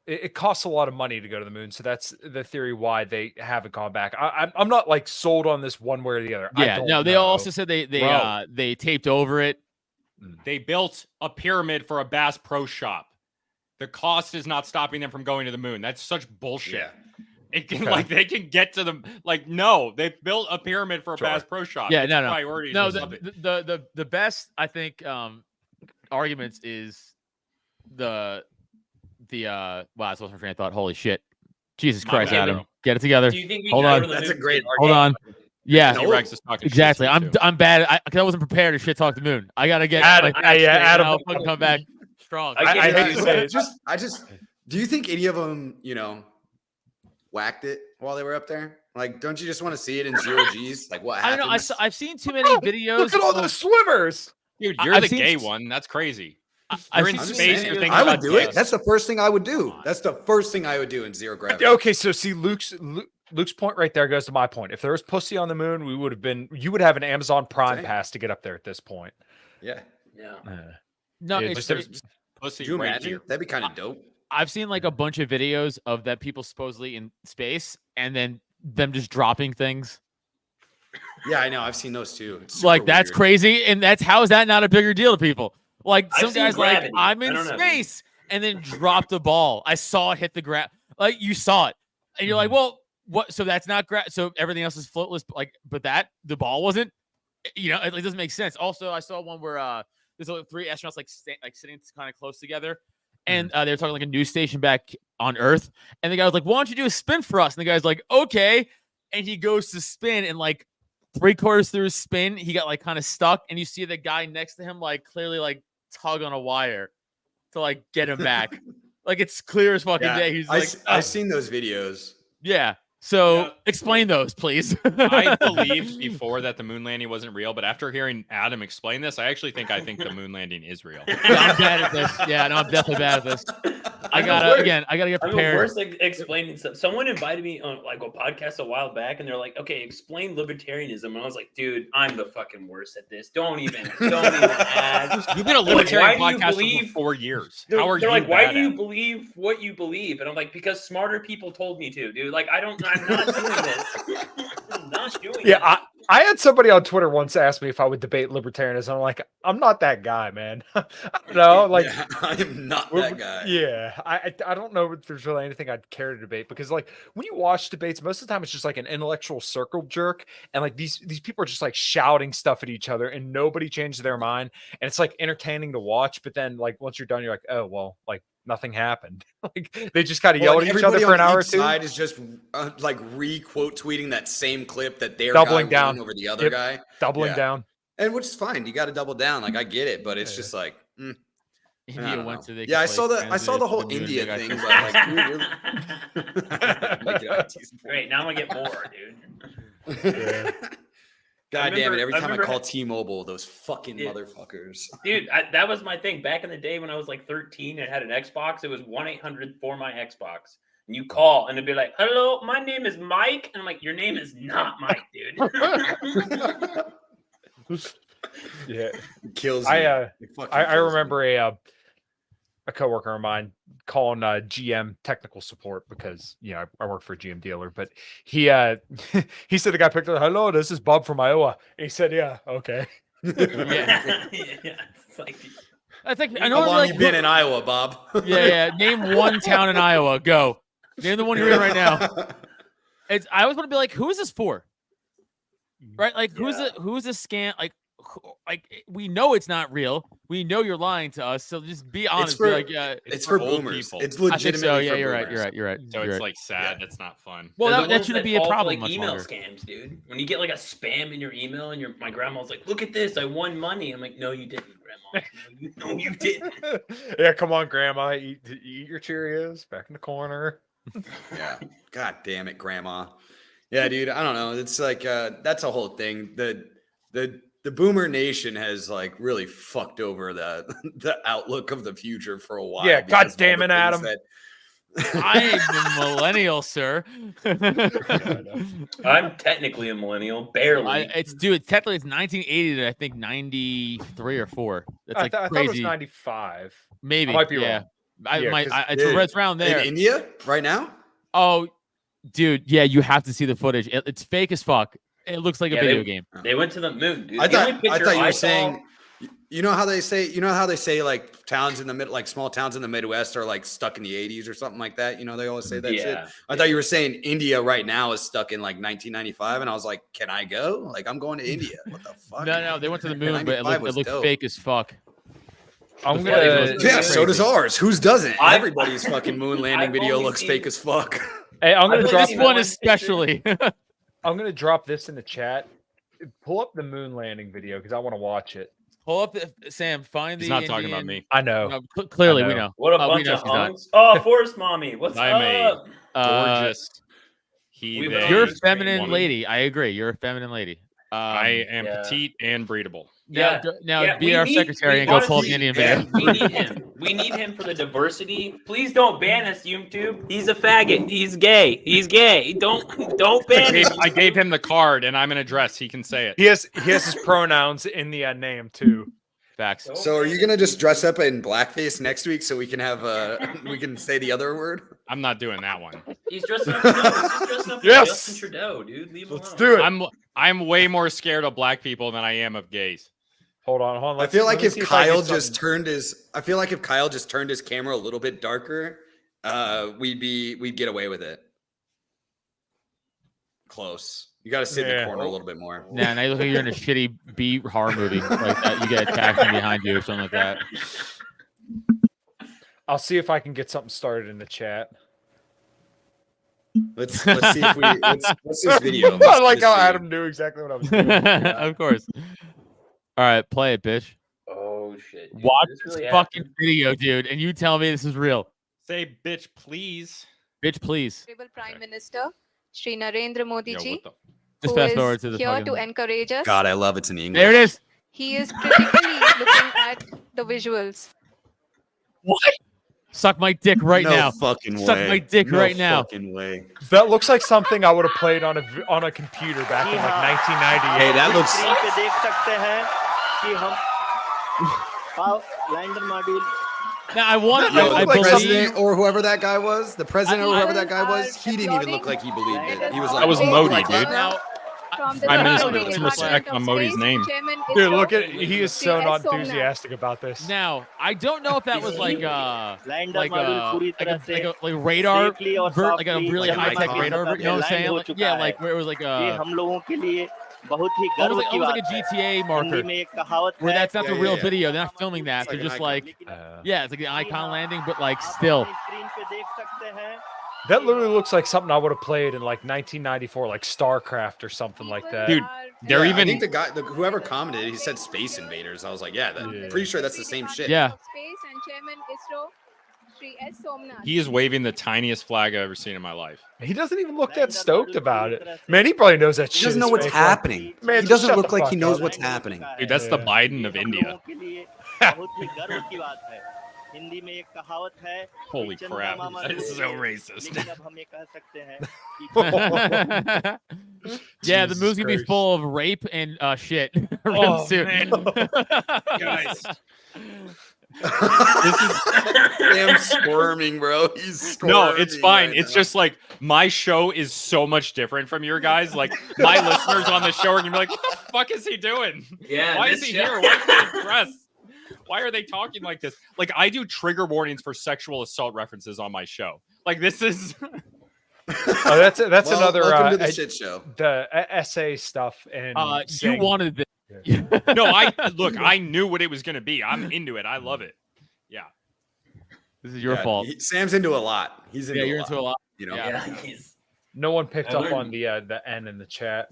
it costs a lot of money to go to the moon. So that's the theory why they haven't gone back. I'm not like sold on this one way or the other. I Yeah, don't no, they know. also said they taped over it. They built a pyramid for a Bass Pro Shop. The cost is not stopping them from going to the moon. That's such bullshit. Yeah. It can Okay. like they can get to them. Like no, they built a pyramid for a Sure. Bass Pro Shop. Yeah, It's no. priorities No, or something. the best I think arguments is wow, I lost my train of thought. Holy shit. Jesus My Christ, bad, Adam. bro. Get it together. Do you think we Hold can go on. to the That's a moon? great Hold on. Yeah. No. T-Rex is talking shit Exactly. to you, too. I'm bad. I wasn't prepared to shit talk the moon. I gotta get Adam, Adam, I'll fucking come back strong. I hate to say it. I just do you think any of them, whacked it while they were up there? Like, don't you just want to see it in 0 G's? Like, what I happened? don't know. I've seen too many videos. Look at all of- those swimmers. Dude, you're I've the seen gay s- one. That's crazy. I've You're in seen I'm too just many space, saying, you're videos- thinking I would about do it. dicks. That's the first thing I would do. Come on. That's the first thing I would do in zero gravity. Okay, so see Luke's point right there goes to my point. If there was pussy on the moon, you would have an Amazon Prime Same. pass to get up there at this point. Yeah. Yeah. No, Yeah, it's, just- Pussy Could you right imagine? here. That'd be kind of dope. I've seen like a bunch of videos of that people supposedly in space and then them just dropping things. Yeah, I know. I've seen those too. It's Like super that's weird. crazy. And that's how is that not a bigger deal to people? Like I've some seen guys like Gravity. I'm I in don't know. space and then drop the ball. I saw it hit the ground. Like you saw it. And you're like, well, what? So that's not so everything else is floatless. Like, but the ball wasn't. It doesn't make sense. Also, I saw one where there's like 3 astronauts like sitting kind of close together, and they were talking like a news station back on Earth, and the guy was like, "Why don't you do a spin for us?" And the guy's like, "Okay," and he goes to spin, and like 3/4 through his spin, he got like kind of stuck, and you see the guy next to him like clearly like tug on a wire to like get him back. Like it's clear as fucking Yeah, day. He's like, I've seen those videos. yeah. So Yeah. explain those, please. I believed before that the moon landing wasn't real, but after hearing Adam explain this, I think the moon landing is real. Yeah, I'm bad at this. Yeah, no, I'm definitely bad at this. I gotta get I'm the prepared. worst like explaining stuff. Someone invited me on like a podcast a while back, and they're like, "Okay, explain libertarianism." And I was like, "Dude, I'm the fucking worst at this. Don't even add." You've been a Like, libertarian why do you podcast believe- for 4 years. They're, How are they're you like, "Why bad do you at it?" believe what you believe?" And I'm like, "Because smarter people told me to, dude. Like, I'm not doing this. I'm not doing Yeah, this." I had somebody on Twitter once ask me if I would debate libertarianism. I'm like, I'm not that guy, man. I don't know. Like, Yeah, I am not that guy. yeah, I don't know if there's really anything I'd care to debate because like when you watch debates, most of the time it's just like an intellectual circle jerk, and like these people are just like shouting stuff at each other, and nobody changed their mind, and it's like entertaining to watch. But then like once you're done, you're like, oh well, like nothing happened. Like they just kind of yelled at each other for an hour or two. Side is just like re-quote tweeting that same clip that their Doubling guy down. won over the other Yep. guy, Doubling Yeah. down. and which is fine. You got to double down. Like I get it, but it's Yeah. just like, I India don't went know. to the Yeah, I saw the whole India thing, but like, Make it out. Great, now I'm gonna get more, dude. God damn it! Every I time I remember- call T-Mobile, those fucking Yeah. motherfuckers. Dude, that was my thing back in the day when I was like 13 and had an Xbox. It was 1-800 for my Xbox. And you call and it'd be like, "Hello, my name is Mike." And I'm like, "Your name is not Mike, dude." Yeah. It kills me. I It fucking I kills me. remember a coworker of mine calling GM technical support because I work for a GM dealer, but he he said the guy picked up, "Hello, this is Bob from Iowa." And he said, "Yeah, okay." Yeah. yeah. It's like, That's like I How know. long Like, you been in Iowa, Bob? yeah. Name one town in Iowa. Go. Name the one you're in right now. I always want to be like, who is this for? Right? Like, who's a scam? Like we know it's not real. We know you're lying to us. So just be honest. For, be like, it's for old boomers. people. It's I think legitimately so. Yeah, for you're right. boomers. You're right. So You're it's right. like sad. That's not fun. Well, They're the that ones shouldn't be a fall for, problem. like Much email longer. scams, dude. When you get like a spam in your email and my grandma was like, "Look at this, I won money." I'm like, "No, you didn't, Grandma. No, you didn't." Yeah, come on, Grandma. Eat your Cheerios back in the corner. Yeah. God damn it, Grandma. Yeah, dude. I don't know. It's like that's a whole thing. The boomer nation has like really fucked over the outlook of the future for a while. Yeah, because God of all damn the it, things Adam. that- I'm a millennial, sir. I'm technically a millennial, barely. It's technically it's 1980 to I think 93 or 4. That's like I thought it crazy. was 95. Maybe I might be yeah. wrong. It's around there. in India right now. Oh, dude, yeah, you have to see the footage. It's fake as fuck. It looks like a video game. They went to the moon, dude. I The only thought picture you were saw- saying. You know how they say like towns in the mid, like small towns in the Midwest are like stuck in the 80s or something like that. You know, they always say that shit. Yeah. I thought you were saying India right now is stuck in like 1995, and I was like, can I go? Like, I'm going to India. What the fuck? No, they went to the moon, but it 95 looked was dope. fake as fuck. I'm The gonna. footage was Yeah, so does crazy. ours. Whose doesn't? I've- Everybody's fucking moon landing I've video only looks seen- fake as fuck. Hey, I'm gonna I've drop. This seen one one especially. I'm gonna drop this in the chat. Pull up the moon landing video because I want to watch it. Pull up Sam. Find He's the. not talking about Indian- me. I know. No, clearly, I we know. know. What a We bunch know of she's not. hunks. Oh, Forest Mommy. What's I'm up? Gorgeous. Heathen. You're a Very feminine woman. lady. I agree. You're a feminine lady. I am Yeah. petite and breedable. Now, be we our need- secretary we and go pull up honestly- the Indian yeah, video. we need him. We need him for the diversity. Please don't ban us, YouTube. He's a faggot. He's gay. He's gay. Don't ban him. I gave him the card, and I'm in a dress. He can say it. He has his pronouns in the name too. Facts. So are you gonna just dress up in blackface next week so we can have we can say the other word? I'm not doing that one. He's dressing up. He's dressing up Yes. like Justin Trudeau, dude. Leave him Let's alone. do it. I'm way more scared of black people than I am of gays. Hold on. I feel like if Kyle just turned his camera a little bit darker, we'd get away with it. Close. You got to sit in the corner a little bit more. Yeah, now you look like you're in a shitty B horror movie like that. You get attacked from behind you or something like that. I'll see if I can get something started in the chat. Let's see if we what's this video. I like how Adam knew exactly what I was doing. Of course. All right, play it, bitch. Oh shit. dude. Watch This this really fucking happened? video, dude, and you tell me this is real. Say, bitch, please. Bitch, please. Honorable Prime Minister Shri Narendra Modi Yo, ji, what the? Just who fast is forward to the here to fucking... encourage us. God, I love it's in English. There it is. He is critically looking at the visuals. What? Suck my dick right no now. Fucking way. Suck my dick No right now. Fucking way. That looks like something I would have played on a computer back in like 1998. Hey, that looks. Screen पे देख सकते हैं कि हम lander module Now I want. Yo, I the believe. president or whoever that guy was, the president or whoever that guy was, he didn't even look like he believed it. He was like, That was "Oh, Modi, like dude." that?" Now, From the Prime Minister, Department put some respect of on Modi's Space, name. Chairman Dude, ISRO, look at he is so Shri not S. Somnath. enthusiastic about this. now I don't know if that was like lander like module पूरी like तरह a, से like a like radar safely और like a softly really like an high tech icon. radar. You know what I'm saying? Land हो Like, चुका yeah, है। like where it was like ये a हम लोगों के लिए बहुत ही almost गर्व like, की almost बात like a है GTA हिंदी marker में एक कहावत where है that's not the Yeah, real yeah. video. They're not filming that. It's They're like just an like लेकिन yeah, it's like the icon landing, but like आप still. अपनी screen पे देख सकते हैं That literally looks like something I would have played in like 1994, like StarCraft or something like that. Dude, They're Yeah, even. I think the guy, whoever commented, he said Space Invaders. I was like, yeah, pretty sure that's the same shit. Yeah. Space and Chairman ISRO Shri S. Somnath. He is waving the tiniest flag I've ever seen in my life. He doesn't even look that stoked about it. Man, he probably knows that He shit. doesn't know is what's fake. happening. Man, He just doesn't shut look the like fuck he knows up. what's happening. Dude, that's the Yeah. Biden of हम India. लोगों के लिए बहुत ही गर्व की बात है हिंदी में एक कहावत है Holy कि चंदा crap. मामा That is दूर so है, racist. लेकिन अब हम ये कह सकते हैं कि Yeah, the Jesus movie's gonna be Christ. full of rape and shit. Real Oh, soon. man. Guys. Damn squirming, bro. He's squirming. No, it's fine. right It's now. just like my show is so much different from your guys. Like my listeners on the show are gonna be like, "What the fuck is he doing? Yeah. Why is this he show- here? Why is he dressed?" Why are they talking like this? Like, I do trigger warnings for sexual assault references on my show. Like, this is. Oh, that's Well, another welcome to the shit show. the essay stuff and You saying- wanted this. No, I knew what it was going to be. I'm into it. I love it. Yeah. This is your Yeah, fault. Sam's into a lot. He's into Yeah, you're a lot. into a lot. You know. Yeah. Yeah, he's no one picked I up learned- on the N in the chat.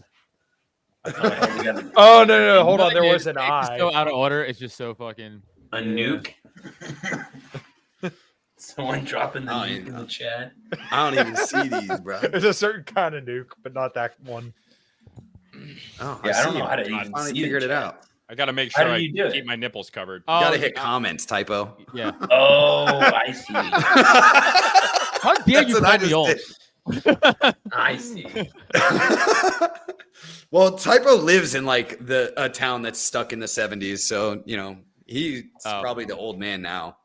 we got Oh no, hold on. There Dude, was an it's just I. so out of order. It's just so fucking. a nuke. Someone dropping the Oh, nuke yeah. in the chat. I don't even see these, bro. There's a certain kind of nuke, but not that one. Oh, Yeah, I don't see know it. how to I even finally see the figured it chat. out. I got to make How sure do I you do keep it? my nipples covered. You gotta hit comments, Typo. Yeah. Oh, I see. How dare That's you what I call me just old? did. I see. Well, Typo lives in like a town that's stuck in the 70s, so you know he's Oh. probably the old man now.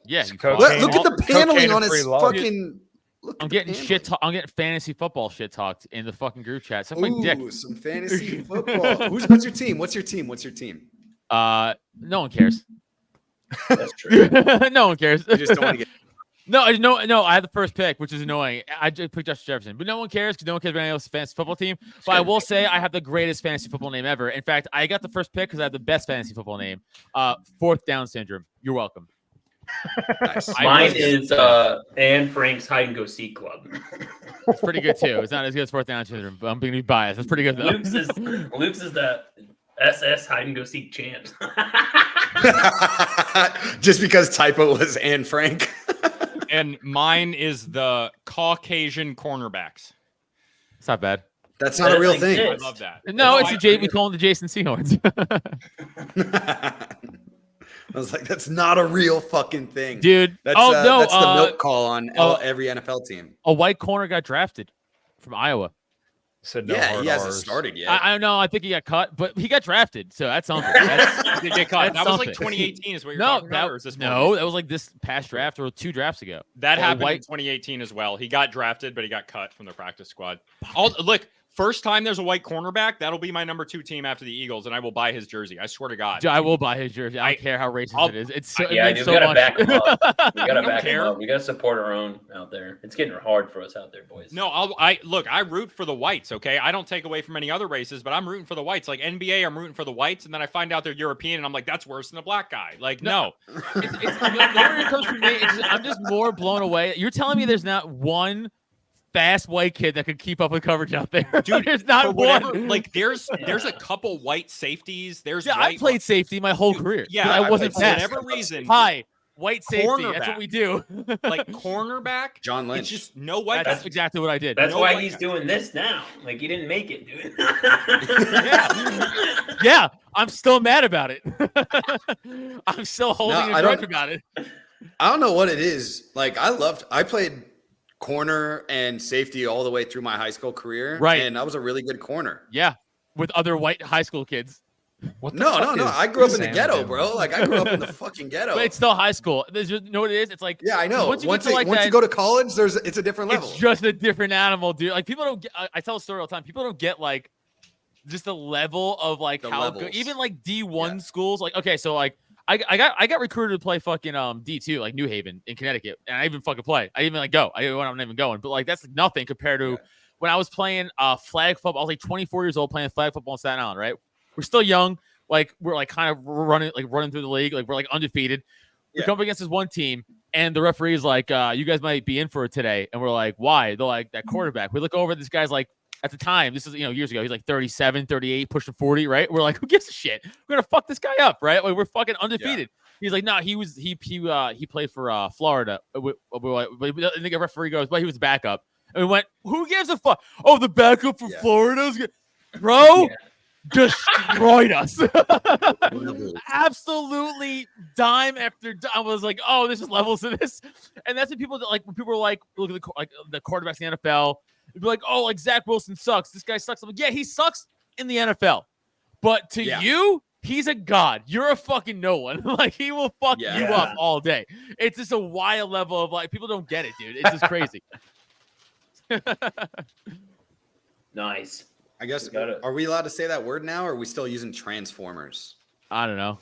Yeah. It's you cocaine. fucking- Look at the Cocaine paneling and on free his love. fucking. Look I'm at getting the shit. I'm getting fantasy football shit talked in the fucking group chat. Suck my paneling. dick. Ooh, some fantasy football. What's your team? What's your team? What's your team? No one cares. That's true. No one cares. You just don't want to get. No, I had the first pick, which is annoying. I just picked Justin Jefferson, but no one cares because no one cares about any else's fantasy football team. But I will say I have the greatest fantasy football name ever. In fact, I got the first pick because I have the best fantasy football name. Fourth Down Syndrome. You're welcome. Nice. Mine is Anne Frank's Hide and Go Seek Club. It's pretty good too. It's not as good as Fourth Down Syndrome, but I'm being biased. It's pretty good though. Luke's is the SS Hide and Go Seek champs. Just because Typo was Anne Frank. And mine is the Caucasian cornerbacks. It's not bad. That's not a real thing. I love that. No, it's I- a J. We call him the Jason Seahorns. I was like, that's not a real fucking thing. Dude. That's, no. that's the milk call on every NFL team. A white corner got drafted from Iowa. Said no Yeah, hard he hasn't Rs. started yet. I don't know. I think he got cut, but he got drafted, so that's something. That's, Did get caught. That's That was like something. 2018 is what you're no, talking about, or is this more no, recent? that was like this past draft or 2 drafts ago. That a happened in white- 2018 as well. He got drafted, but he got cut from the practice squad. Look, first time there's a white cornerback, that'll be my number 2 team after the Eagles, and I will buy his jersey. I swear to God. I will buy his jersey. I don't care how racist it is. It's so, Yeah, it means dude, so we gotta much. back him up. We gotta don't back him care. up. We gotta support our own out there. It's getting hard for us out there, boys. No, I root for the whites, okay? I don't take away from any other races, but I'm rooting for the whites. Like NBA, I'm rooting for the whites, and then I find out they're European, and I'm like, that's worse than a black guy. Like, no. When it comes to me, I'm just more blown away. You're telling me there's not one fast white kid that could keep up with coverage out there, Dude, there's not for whatever, one. like there's a couple white safeties. There's Yeah, I white, played safety my whole career. Yeah, but I wasn't for fast. whatever reason. Hi, white safety. That's Cornerback. what we do. Like cornerback, John Lynch. it's just no white That's guys. exactly what I did. That's No why white he's guy. doing this now. Like he didn't make it, dude. Yeah, I'm still mad about it. I'm still holding I a grudge don't- about it. I don't know what it is. Like I played corner and safety all the way through my high school career. Right. And I was a really good corner. Yeah, with other white high school kids. What the No. fuck is I grew up in the Sam ghetto, doing? bro. Like I grew up in the fucking ghetto. But it's still high school. There's just, you know what it is? It's like Yeah, I know. Once Once, you get to like that, you go to college, it's a different level. it's just a different animal, dude. Like people don't get. I tell a story all the time. People don't get like just the level of like The how good. levels. Even like D1 Yeah. schools. Like okay, so like I got recruited to play fucking D2 like New Haven in Connecticut, and I even fucking play. I even like go. I'm not even going. But like that's nothing compared to when I was playing flag football. I was like 24 years old playing flag football in Staten Island. Right, we're still young. Like we're like kind of running through the league. Like we're like undefeated. We Yeah. come up against this one team, and the referee is like, "You guys might be in for it today." And we're like, "Why?" They're like, "That quarterback." We look over. This guy's like, at the time, this is years ago. He's like 37, 38, pushing 40. Right? We're like, "Who gives a shit? We're gonna fuck this guy up, right?" Like we're fucking undefeated. He's like, "No, he played for Florida." I think a referee goes, "But he was backup." And we went, "Who gives a fuck? Oh, the backup for Yeah. Florida, bro." Yeah. Destroyed us. Levels. Absolutely dime after dime. I was like, oh, this is levels to this. And that's what people that like when people are like, look at the quarterbacks in the NFL. They'd be like, oh, like Zach Wilson sucks. This guy sucks. I'm like, yeah, he sucks in the NFL. But to Yeah. you, he's a god. You're a fucking no one. Like he will fuck Yeah. you up all day. It's just a wild level of like people don't get it, dude. It's just crazy. Nice. I guess Got it. are we allowed to say that word now, or are we still using transformers? I don't know.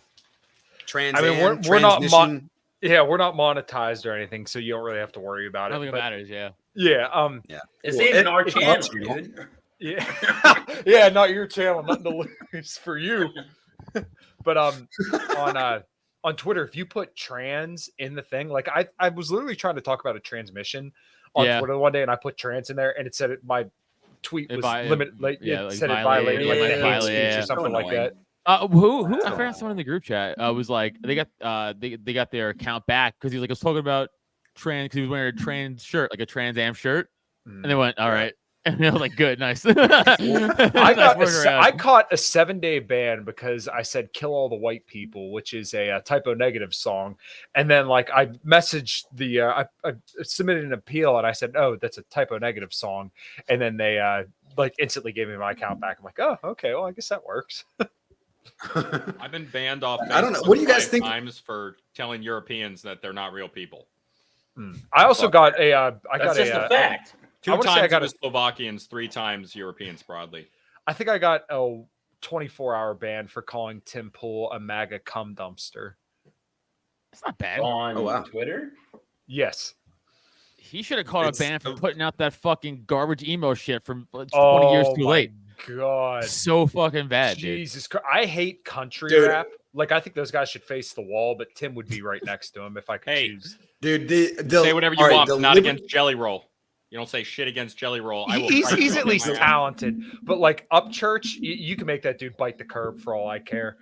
Trans I mean, Am, we're not transmission. we're not monetized or anything, so you don't really have to worry about I it. don't think it matters. Yeah. Yeah. It's Well, even our it channel, helps you. dude. Yeah. Yeah, not your channel, nothing to lose for you. But on Twitter, if you put trans in the thing, like I was literally trying to talk about a transmission on Twitter one day, and I put trans in there, and it said my tweet was limited. Like, it said it violated like my hate speech or something like that. Who I forgot someone in the group chat was like they got their account back because he was talking about trans because he was wearing a trans shirt, like a Trans Am shirt, and they went, all right. And I was like, good, nice. I caught a 7-day ban because I said "kill all the white people," which is a Typo negative song, and then like I messaged the I submitted an appeal and I said, "Oh, that's a Typo negative song," and then they like instantly gave me my account back. I'm like, "Oh, okay, well, I guess that works." I've been banned off. I don't know. What do you guys think? Times for telling Europeans that they're not real people. I also got a. That's just a fact. 2 times I got Slovakians, 3 times Europeans broadly. I think I got a 24-hour ban for calling Tim Pool a MAGA cum dumpster. It's not bad. On Twitter? Yes. He should have called a ban for putting out that fucking garbage emo shit from 20 years too late. God. So fucking bad, Jesus Christ. I hate country rap. Like, I think those guys should face the wall, but Tim would be right next to him if I could choose. Dude, say whatever you want, but not against Jelly Roll. You don't say shit against Jelly Roll. He's at least talented, but like Upchurch, you can make that dude bite the curb for all I care.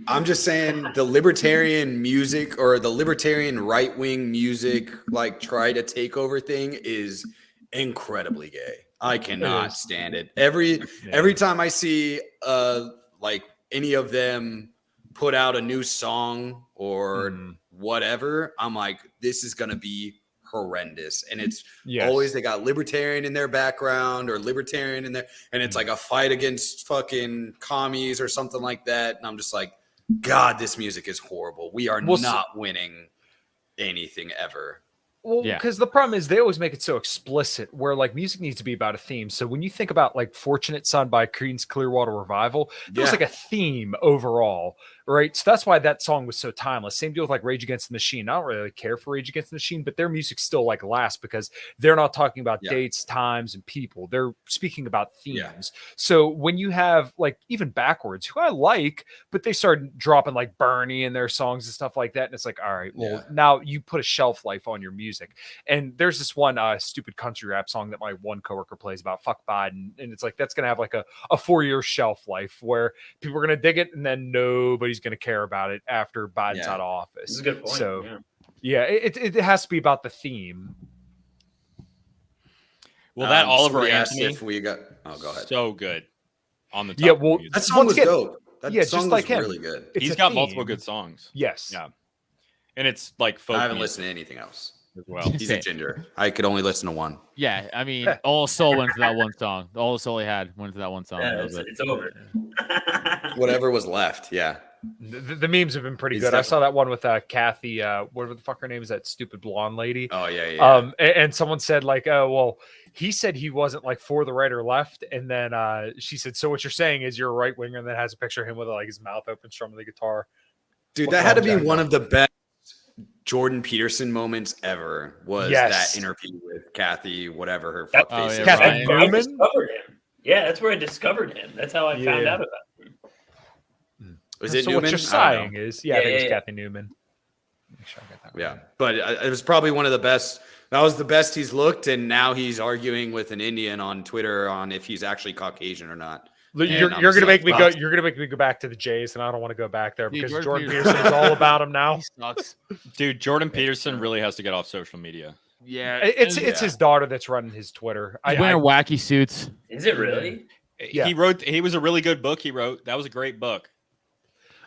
I'm just saying the libertarian music or the libertarian right-wing music, like try to take over thing is incredibly gay. I cannot stand it. Every time I see like any of them put out a new song or whatever, I'm like, this is gonna be horrendous. And it's always they got libertarian in their background or libertarian in there, and it's like a fight against fucking commies or something like that. And I'm just like, God, this music is horrible. We are not winning anything ever. Well, because the problem is they always make it so explicit where like music needs to be about a theme. So when you think about like Fortunate Son by Creedence Clearwater Revival, it was like a theme overall, right? So that's why that song was so timeless. Same deal with like Rage Against the Machine. I don't really care for Rage Against the Machine, but their music still like lasts because they're not talking about dates, times, and people. They're speaking about themes. So when you have like even Backwards, who I like, but they started dropping like Bernie in their songs and stuff like that. And it's like, all right, well, now you put a shelf life on your music. And there's this one stupid country rap song that my one coworker plays about fuck Biden. And it's like, that's going to have like a 4-year shelf life where people are going to dig it and then nobody's going to care about it after Biden's out of office. That's a good point. So it has to be about the theme. Well, that Oliver Anthony, Anthony, if we got, go ahead. So good on the top. That song was dope. That song just like was him. really good. He's got multiple good songs. Yes. Yeah. And it's like folk I haven't music listened to anything else. as well. He's a ginger. I could only listen to one. Yeah, I mean, All Soul went to that one song. All the Soul he had went to that one song. Yeah, it's over. Whatever was left. Yeah. The memes have been pretty good. I saw that one with Kathy, whatever the fuck her name is, that stupid blonde lady. Oh yeah. And someone said like, oh well, he said he wasn't like for the right or left, and then she said, so what you're saying is you're a right winger, and then has a picture of him with like his mouth open strumming the guitar. Dude, that had to be one of the best Jordan Peterson moments ever. Was that interview with Kathy, whatever her fuck face is. Kathy Newman? I discovered him. Yeah, that's where I discovered him. That's how I found out about him. Was it so Newman? What you're saying is, I think it's Kathy Newman. Make sure I get that right. But it was probably one of the best. That was the best he's looked, and now he's arguing with an Indian on Twitter on if he's actually Caucasian or not. You're gonna make me go. You're gonna make me go back to the Jays, and I don't want to go back there because Jordan Peterson is all about him now. Dude, Jordan Peterson really has to get off social media. Yeah, it's his daughter that's running his Twitter. He's wearing wacky suits. Is it really? Yeah. He was a really good book he wrote. That was a great book.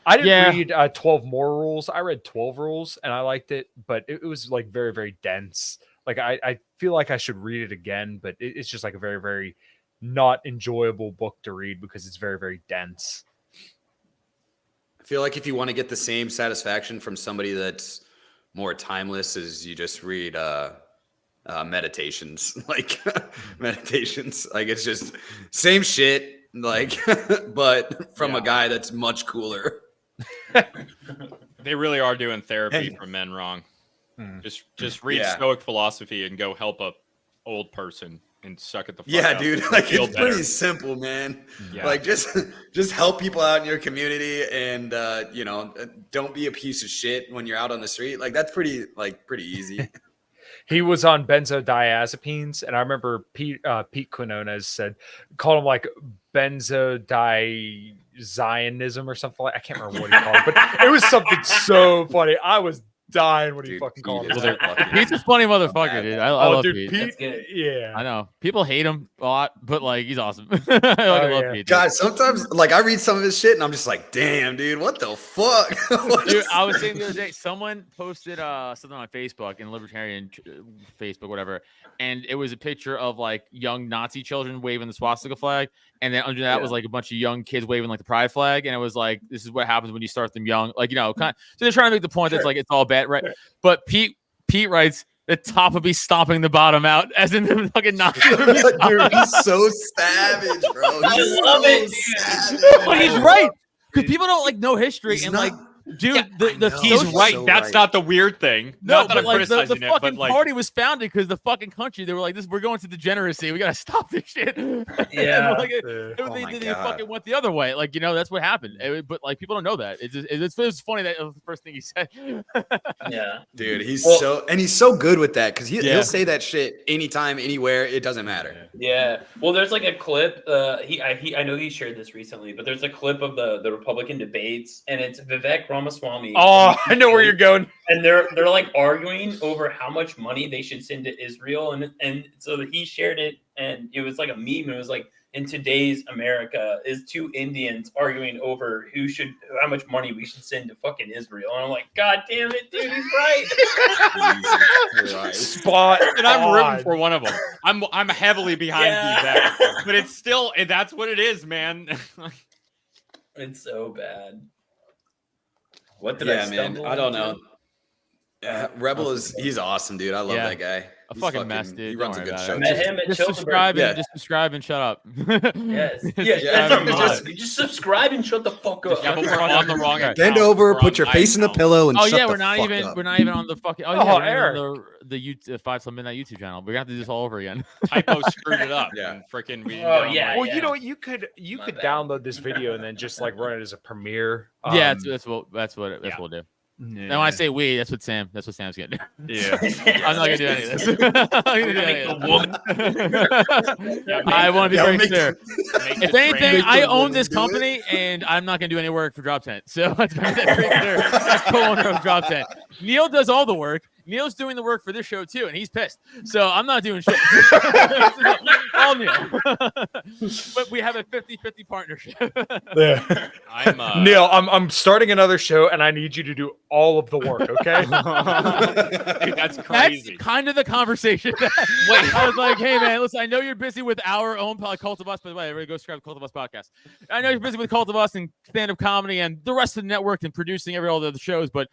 I didn't read 12 More Rules. I read 12 Rules and I liked it, but it was like very, very dense. Like I feel like I should read it again, but it's just like a very, very not enjoyable book to read because it's very, very dense. I feel like if you want to get the same satisfaction from somebody that's more timeless, as you just read Meditations, like Meditations. Like it's just same shit, like, but from a guy that's much cooler. They really are doing therapy And- for men wrong. Hmm. Just read Yeah. Stoic philosophy and go help a old person and suck at the fuck Yeah, up. dude. You'll Like feel it's better. pretty simple, man. Yeah. Like just help people out in your community, and don't be a piece of shit when you're out on the street. Like that's pretty easy. He was on benzodiazepines, and I remember Pete Quinones called him like benzodiazonism or something like. I can't remember what he called it, but it was something so funny. I was dying when he Dude, fucking called Pete it. is that. fucking- Pete's a funny motherfucker, dude. I love Pete. That's good. Yeah. I know people hate him a lot, but like he's awesome. I Oh, love yeah. Pete. Dude. Guys, sometimes like I read some of his shit and I'm just like, damn, dude, what the fuck? What Dude, is I was saying the other day, someone posted something on Facebook in libertarian Facebook, whatever, and it was a picture of like young Nazi children waving the swastika flag, and then under that was like a bunch of young kids waving like the pride flag, and it was like, this is what happens when you start them young, like kind of, so they're trying to make the point that's like it's all bad, right? But Pete writes, the top will be stomping the bottom out, as in the fucking Nazi. Dude, he's so savage, bro. I He's love so it, dude. savage. But he's right, because people don't like know history, He's and not- like, dude, Yeah, I the know. He's social- right. so That's right. not the weird thing. No, Not that but I'm like the criticizing it, fucking but like party was founded because the fucking country, they were like, we're going to degeneracy. We gotta stop this shit. Yeah. Like, Oh they my they God. fucking went the other way. Like, that's what happened. But like people don't know that. It's funny that was the first thing he said. Yeah. Dude, he's Well- he's so good with that because Yeah. he'll say that shit anytime, anywhere. It doesn't matter. Yeah. Well, there's like a clip. I know he shared this recently, but there's a clip of the Republican debates, and it's Vivek Ramaswamy. Oh, I know where you're going. And they're like arguing over how much money they should send to Israel, and so he shared it, and it was like a meme. And it was like, in today's America, is two Indians arguing over how much money we should send to fucking Israel. And I'm like, God damn it, dude, he's right. Spot. and I'm rooting on. for one of them. I'm heavily behind Yeah. Vivek, but it's still that's what it is, man. It's so bad. What did Yeah, I man. stumble I don't into? know. Yeah, Rebel he's awesome, dude. I love Yeah. that guy. A He's fucking mess, dude. He Don't runs a worry good about show. it. Met too. him at Just Childeberg. subscribe, Yeah. and just subscribe and shut up. Yes. Just Yes. subscribe That's our and shut mod. up. You just subscribe and shut the fuck up. Yeah, but we're on the wrong account. Bend over, We're put on your my face in the account. pillow, and Oh shut yeah, the we're not fuck even up. we're not even on the fucking we're not even on the 5 Till Midnight YouTube channel. We're gonna have to do this all over again. Typo screwed it up. Yeah. And freaking we. Oh, yeah. Well, you know what? You could My bad. download this video and then just like run it as a premiere. Yeah, Um, that's what we'll do. yeah. And when I say we, that's what Sam's gonna do. Yeah. I'm not gonna do any of this. I'm not gonna do any of this. I want to be very clear. If anything, I own this company, and I'm not going to do any work for Drop Tent. So that's very clear. I'm co-owner of Drop Tent. Neil does all the work. Neil's doing the work for this show too, and he's pissed. So I'm not doing shit. All Neil. But we have a 50-50 partnership. Yeah. I'm Neil, I'm starting another show and I need you to do all of the work, okay? Dude, that's That's crazy. kind of the conversation. Wait, I was like, hey man, listen, I know you're busy with our own Cult of Us, by the way, everybody go subscribe to Cult of Us podcast. I know you're busy with Cult of Us and stand-up comedy and the rest of the network and producing all the other shows, but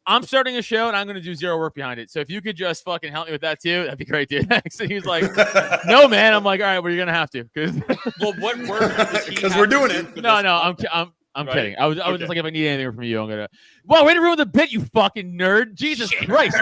I'm starting a show and I'm going to do zero work behind it. So if you could just fucking help me with that too, that'd be great, dude. So he's like, no, man. I'm like, all right, well, you're going to have to. Well, what work does he Because have we're to doing do it. for No, this no, podcast? I'm Right. kidding. I was Okay. just like, if I need anything from you, I'm gonna. Well, way to ruin the bit, you fucking nerd! Jesus Christ!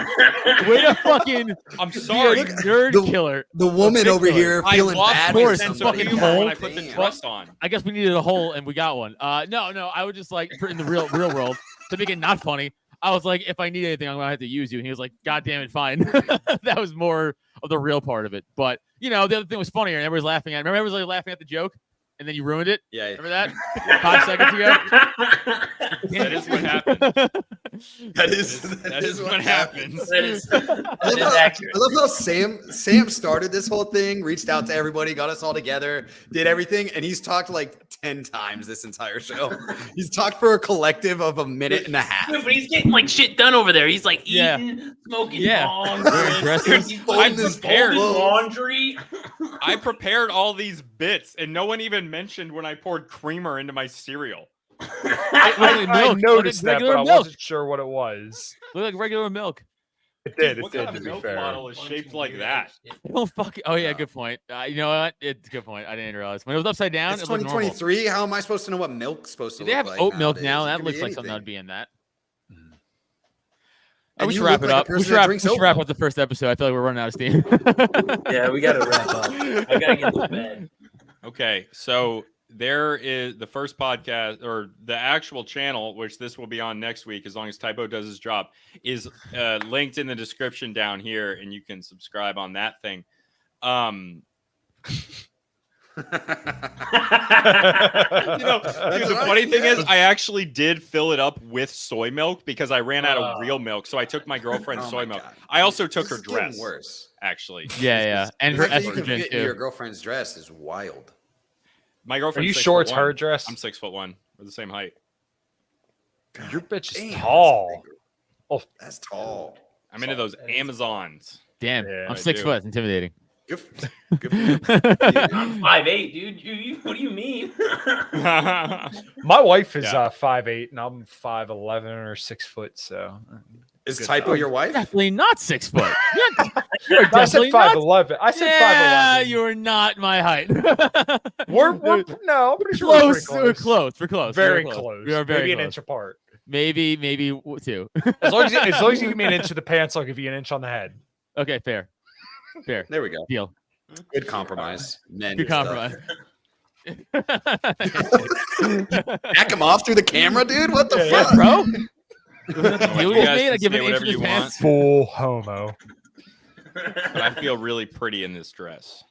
Way to fucking I'm be sorry. a nerd The- killer. The woman over here I feeling lost bad my for course, sense some of fucking humor hole. when I put the Damn. trust on. I guess we needed a hole, and we got one. No, I would just like in the real world to make it not funny. I was like, if I need anything, I'm gonna have to use you. And he was like, God damn it, fine. That was more of the real part of it. But the other thing was funnier, and everybody's laughing at. Remember, everybody was like laughing at the joke, and then you ruined it. Yeah. Remember that 5 seconds ago? That is what happened. That is what happens. That is I love, accurate. I love how Sam started this whole thing, reached out to everybody, got us all together, did everything, and he's talked like 10 times this entire show. He's talked for a collective of a minute and a half. Dude, but he's getting like shit done over there. He's like Yeah. eating, smoking Yeah. bongs. Very aggressive. He's I'm folding prepared. laundry. I prepared all these bits, and no one even mentioned when I poured creamer into my cereal. I noticed that, but regular I milk. wasn't sure what it was. Look like regular milk. It did. What It did, kind to of be milk fair. bottle is shaped like that? Oh fuck! Oh yeah, good point. You know what? It's a good point. I didn't realize when it was upside down. It's it looked normal. 2023. How am I supposed to know what milk's supposed to Do they look have like? oat milk nowadays? now? It That could looks be like something anything. that'd be in that. And we you should wrap look it like a up. We person should that wrap, drinks we should oat wrap milk. up the first episode. I feel like we're running out of steam. Yeah, we gotta wrap up. I gotta get to bed. Okay, so there is the first podcast or the actual channel, which this will be on next week, as long as Typo does his job, is linked in the description down here, and you can subscribe on that thing. Dude, the funny thing is, I actually did fill it up with soy milk because I ran out of real milk. So I took my girlfriend's soy milk. God. I also took her This is getting dress. worse. Actually, yeah. And The her fact that you can estrogen fit in too. your girlfriend's dress is wild. my Are girlfriend. you sure it's her dress? I'm 6'1". We're the same height. Your bitch is Damn, tall. Oh, That's tall. I'm into those Amazons. Damn, Yeah, I'm I 6 do. foot. It's intimidating. Good for you. I'm 5'8", dude. What do you mean? my wife is Yeah. 5'8", and I'm 5'11" or 6 foot. So Is Typo your wife? Definitely not 6 foot. You're I said definitely not. 5'11". I said Yeah, 5'11". you're not my height. We're no, I'm pretty sure we're close. pretty We're close. We're close. Very We're close. We are very Maybe an close. inch apart. Maybe two. As long as you give me an inch of the pants, I'll give you an inch on the head. Okay, fair. There we go. Deal. Good compromise. Men Good stuff. compromise. Back him off through the camera, dude. What the Yeah, fuck? Bro. You You guys made. I can give say an inch whatever of his you pants. Full homo. But I feel really pretty in this dress.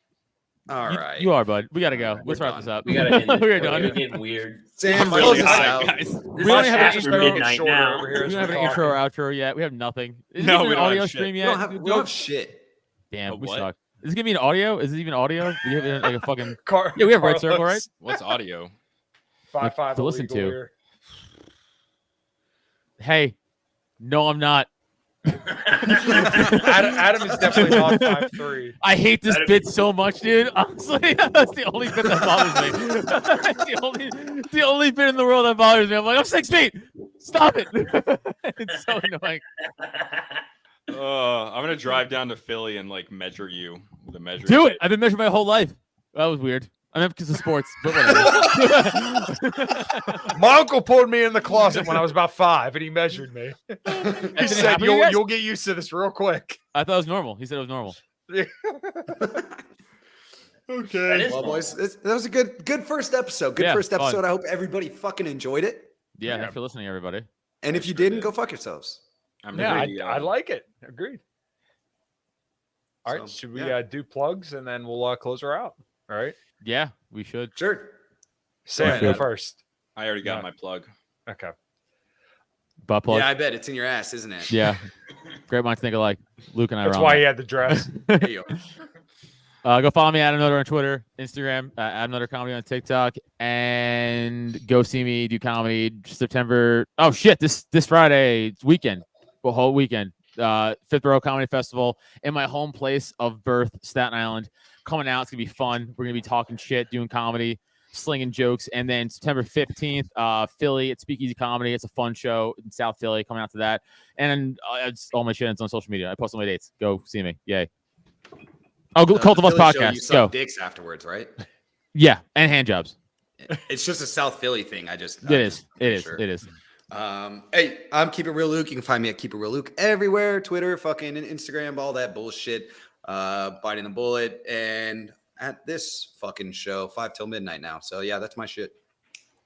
All You- right. You are, bud. We gotta go. All right, Let's we're wrap done. this up. We gotta end it. We're We're done. getting weird. Sam, I'm really close us high, out. guys. We This don't is have after intro- midnight now. Over here We don't have an intro or outro yet. We have nothing. Is No, this we an don't audio have shit. stream We yet? don't have shit. Damn, A we what? suck. Is this gonna be an audio? Is this even audio? We have like a fucking. Car- Yeah, we have Red Circle, right? What's audio? 5'5" To listen illegal to. here. Hey, no, I'm not. Adam is definitely not 5'3". I hate this That'd bit so much, dude. Honestly, that's the only bit that bothers me. That's the only bit in the world that bothers me. I'm like, I'm 6 feet. Stop it. It's so annoying. I'm gonna drive down to Philly and like measure you with a measure. Do it. I've been measuring my whole life. That was weird. I meant because of sports, but whatever. My uncle pulled me in the closet when I was about 5, and he measured me. He it said, happen to you guys? "You'll get used to this real quick." I thought it was normal. He said it was normal. Okay. is Well, boys, that was a good first episode. Good Yeah, first fun. episode. I hope everybody fucking enjoyed it. Yeah, Yeah. thanks for listening, everybody. And if you didn't, go fuck yourselves. I'm Yeah, ready, I like it. Agreed. All right, So, should we yeah. do plugs and then we'll close her out? All right, Yeah, we should. Sure. Sam, ahead, go Adam. first. I already got Yeah. my plug. Okay. Butt plug. Yeah, I bet it's in your ass, isn't it? Yeah. Great minds think alike. Luke and I That's are on why that. he had the dress. There you go. Go follow me, Adam Nutter, on Twitter, Instagram, Adam Nutter Comedy on TikTok, and go see me do comedy September. Oh shit! This Friday, it's weekend, the whole weekend. Fifth Row Comedy Festival in my home place of birth, Staten Island. Coming out, it's gonna be fun. We're gonna be talking shit, doing comedy, slinging jokes, and then September 15th, Philly at Speakeasy Comedy. It's a fun show in South Philly. Coming out to that, and it's all my shit is on social media. I post all my dates. Go see me. Yay! Oh, Cult of Us Philly show, podcast. You Go. suck dicks afterwards, right? Yeah, and hand jobs. It's just a South Philly thing. It is. Sure. It is. Hey, I'm Keep It Real Luke. You can find me at Keep It Real Luke everywhere. Twitter, fucking Instagram, all that bullshit. Biting the Bullet, and at this fucking show, 5 till midnight now. So yeah, that's my shit.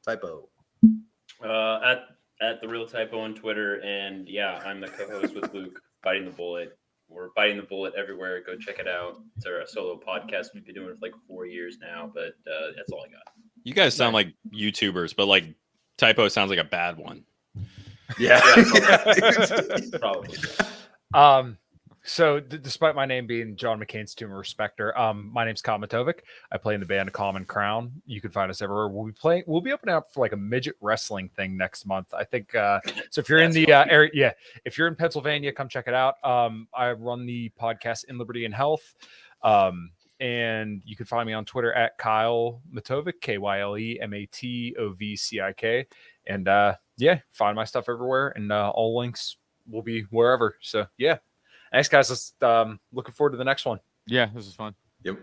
Typo. At the Real Typo on Twitter, and yeah, I'm the co-host with Luke, Biting the Bullet. We're Biting the Bullet everywhere. Go check it out. It's our solo podcast. We've been doing it for like 4 years now, but that's all I got. You guys sound like YouTubers, but like Typo sounds like a bad one. Yeah. Probably. So despite my name being John McCain's Tomb of Respecter, my name's Kyle Matovcik. I play in the band Common Crown. You can find us everywhere. We'll be opening up for like a midget wrestling thing next month. I think so. If you're in the area, if you're in Pennsylvania, come check it out. I run the podcast In Liberty and Health. And you can find me on Twitter at Kyle Matovcik, KyleMatovcik. And yeah, find my stuff everywhere, and all links will be wherever. So yeah. Thanks, guys. Let's looking forward to the next one. Yeah, this is fun. Yep.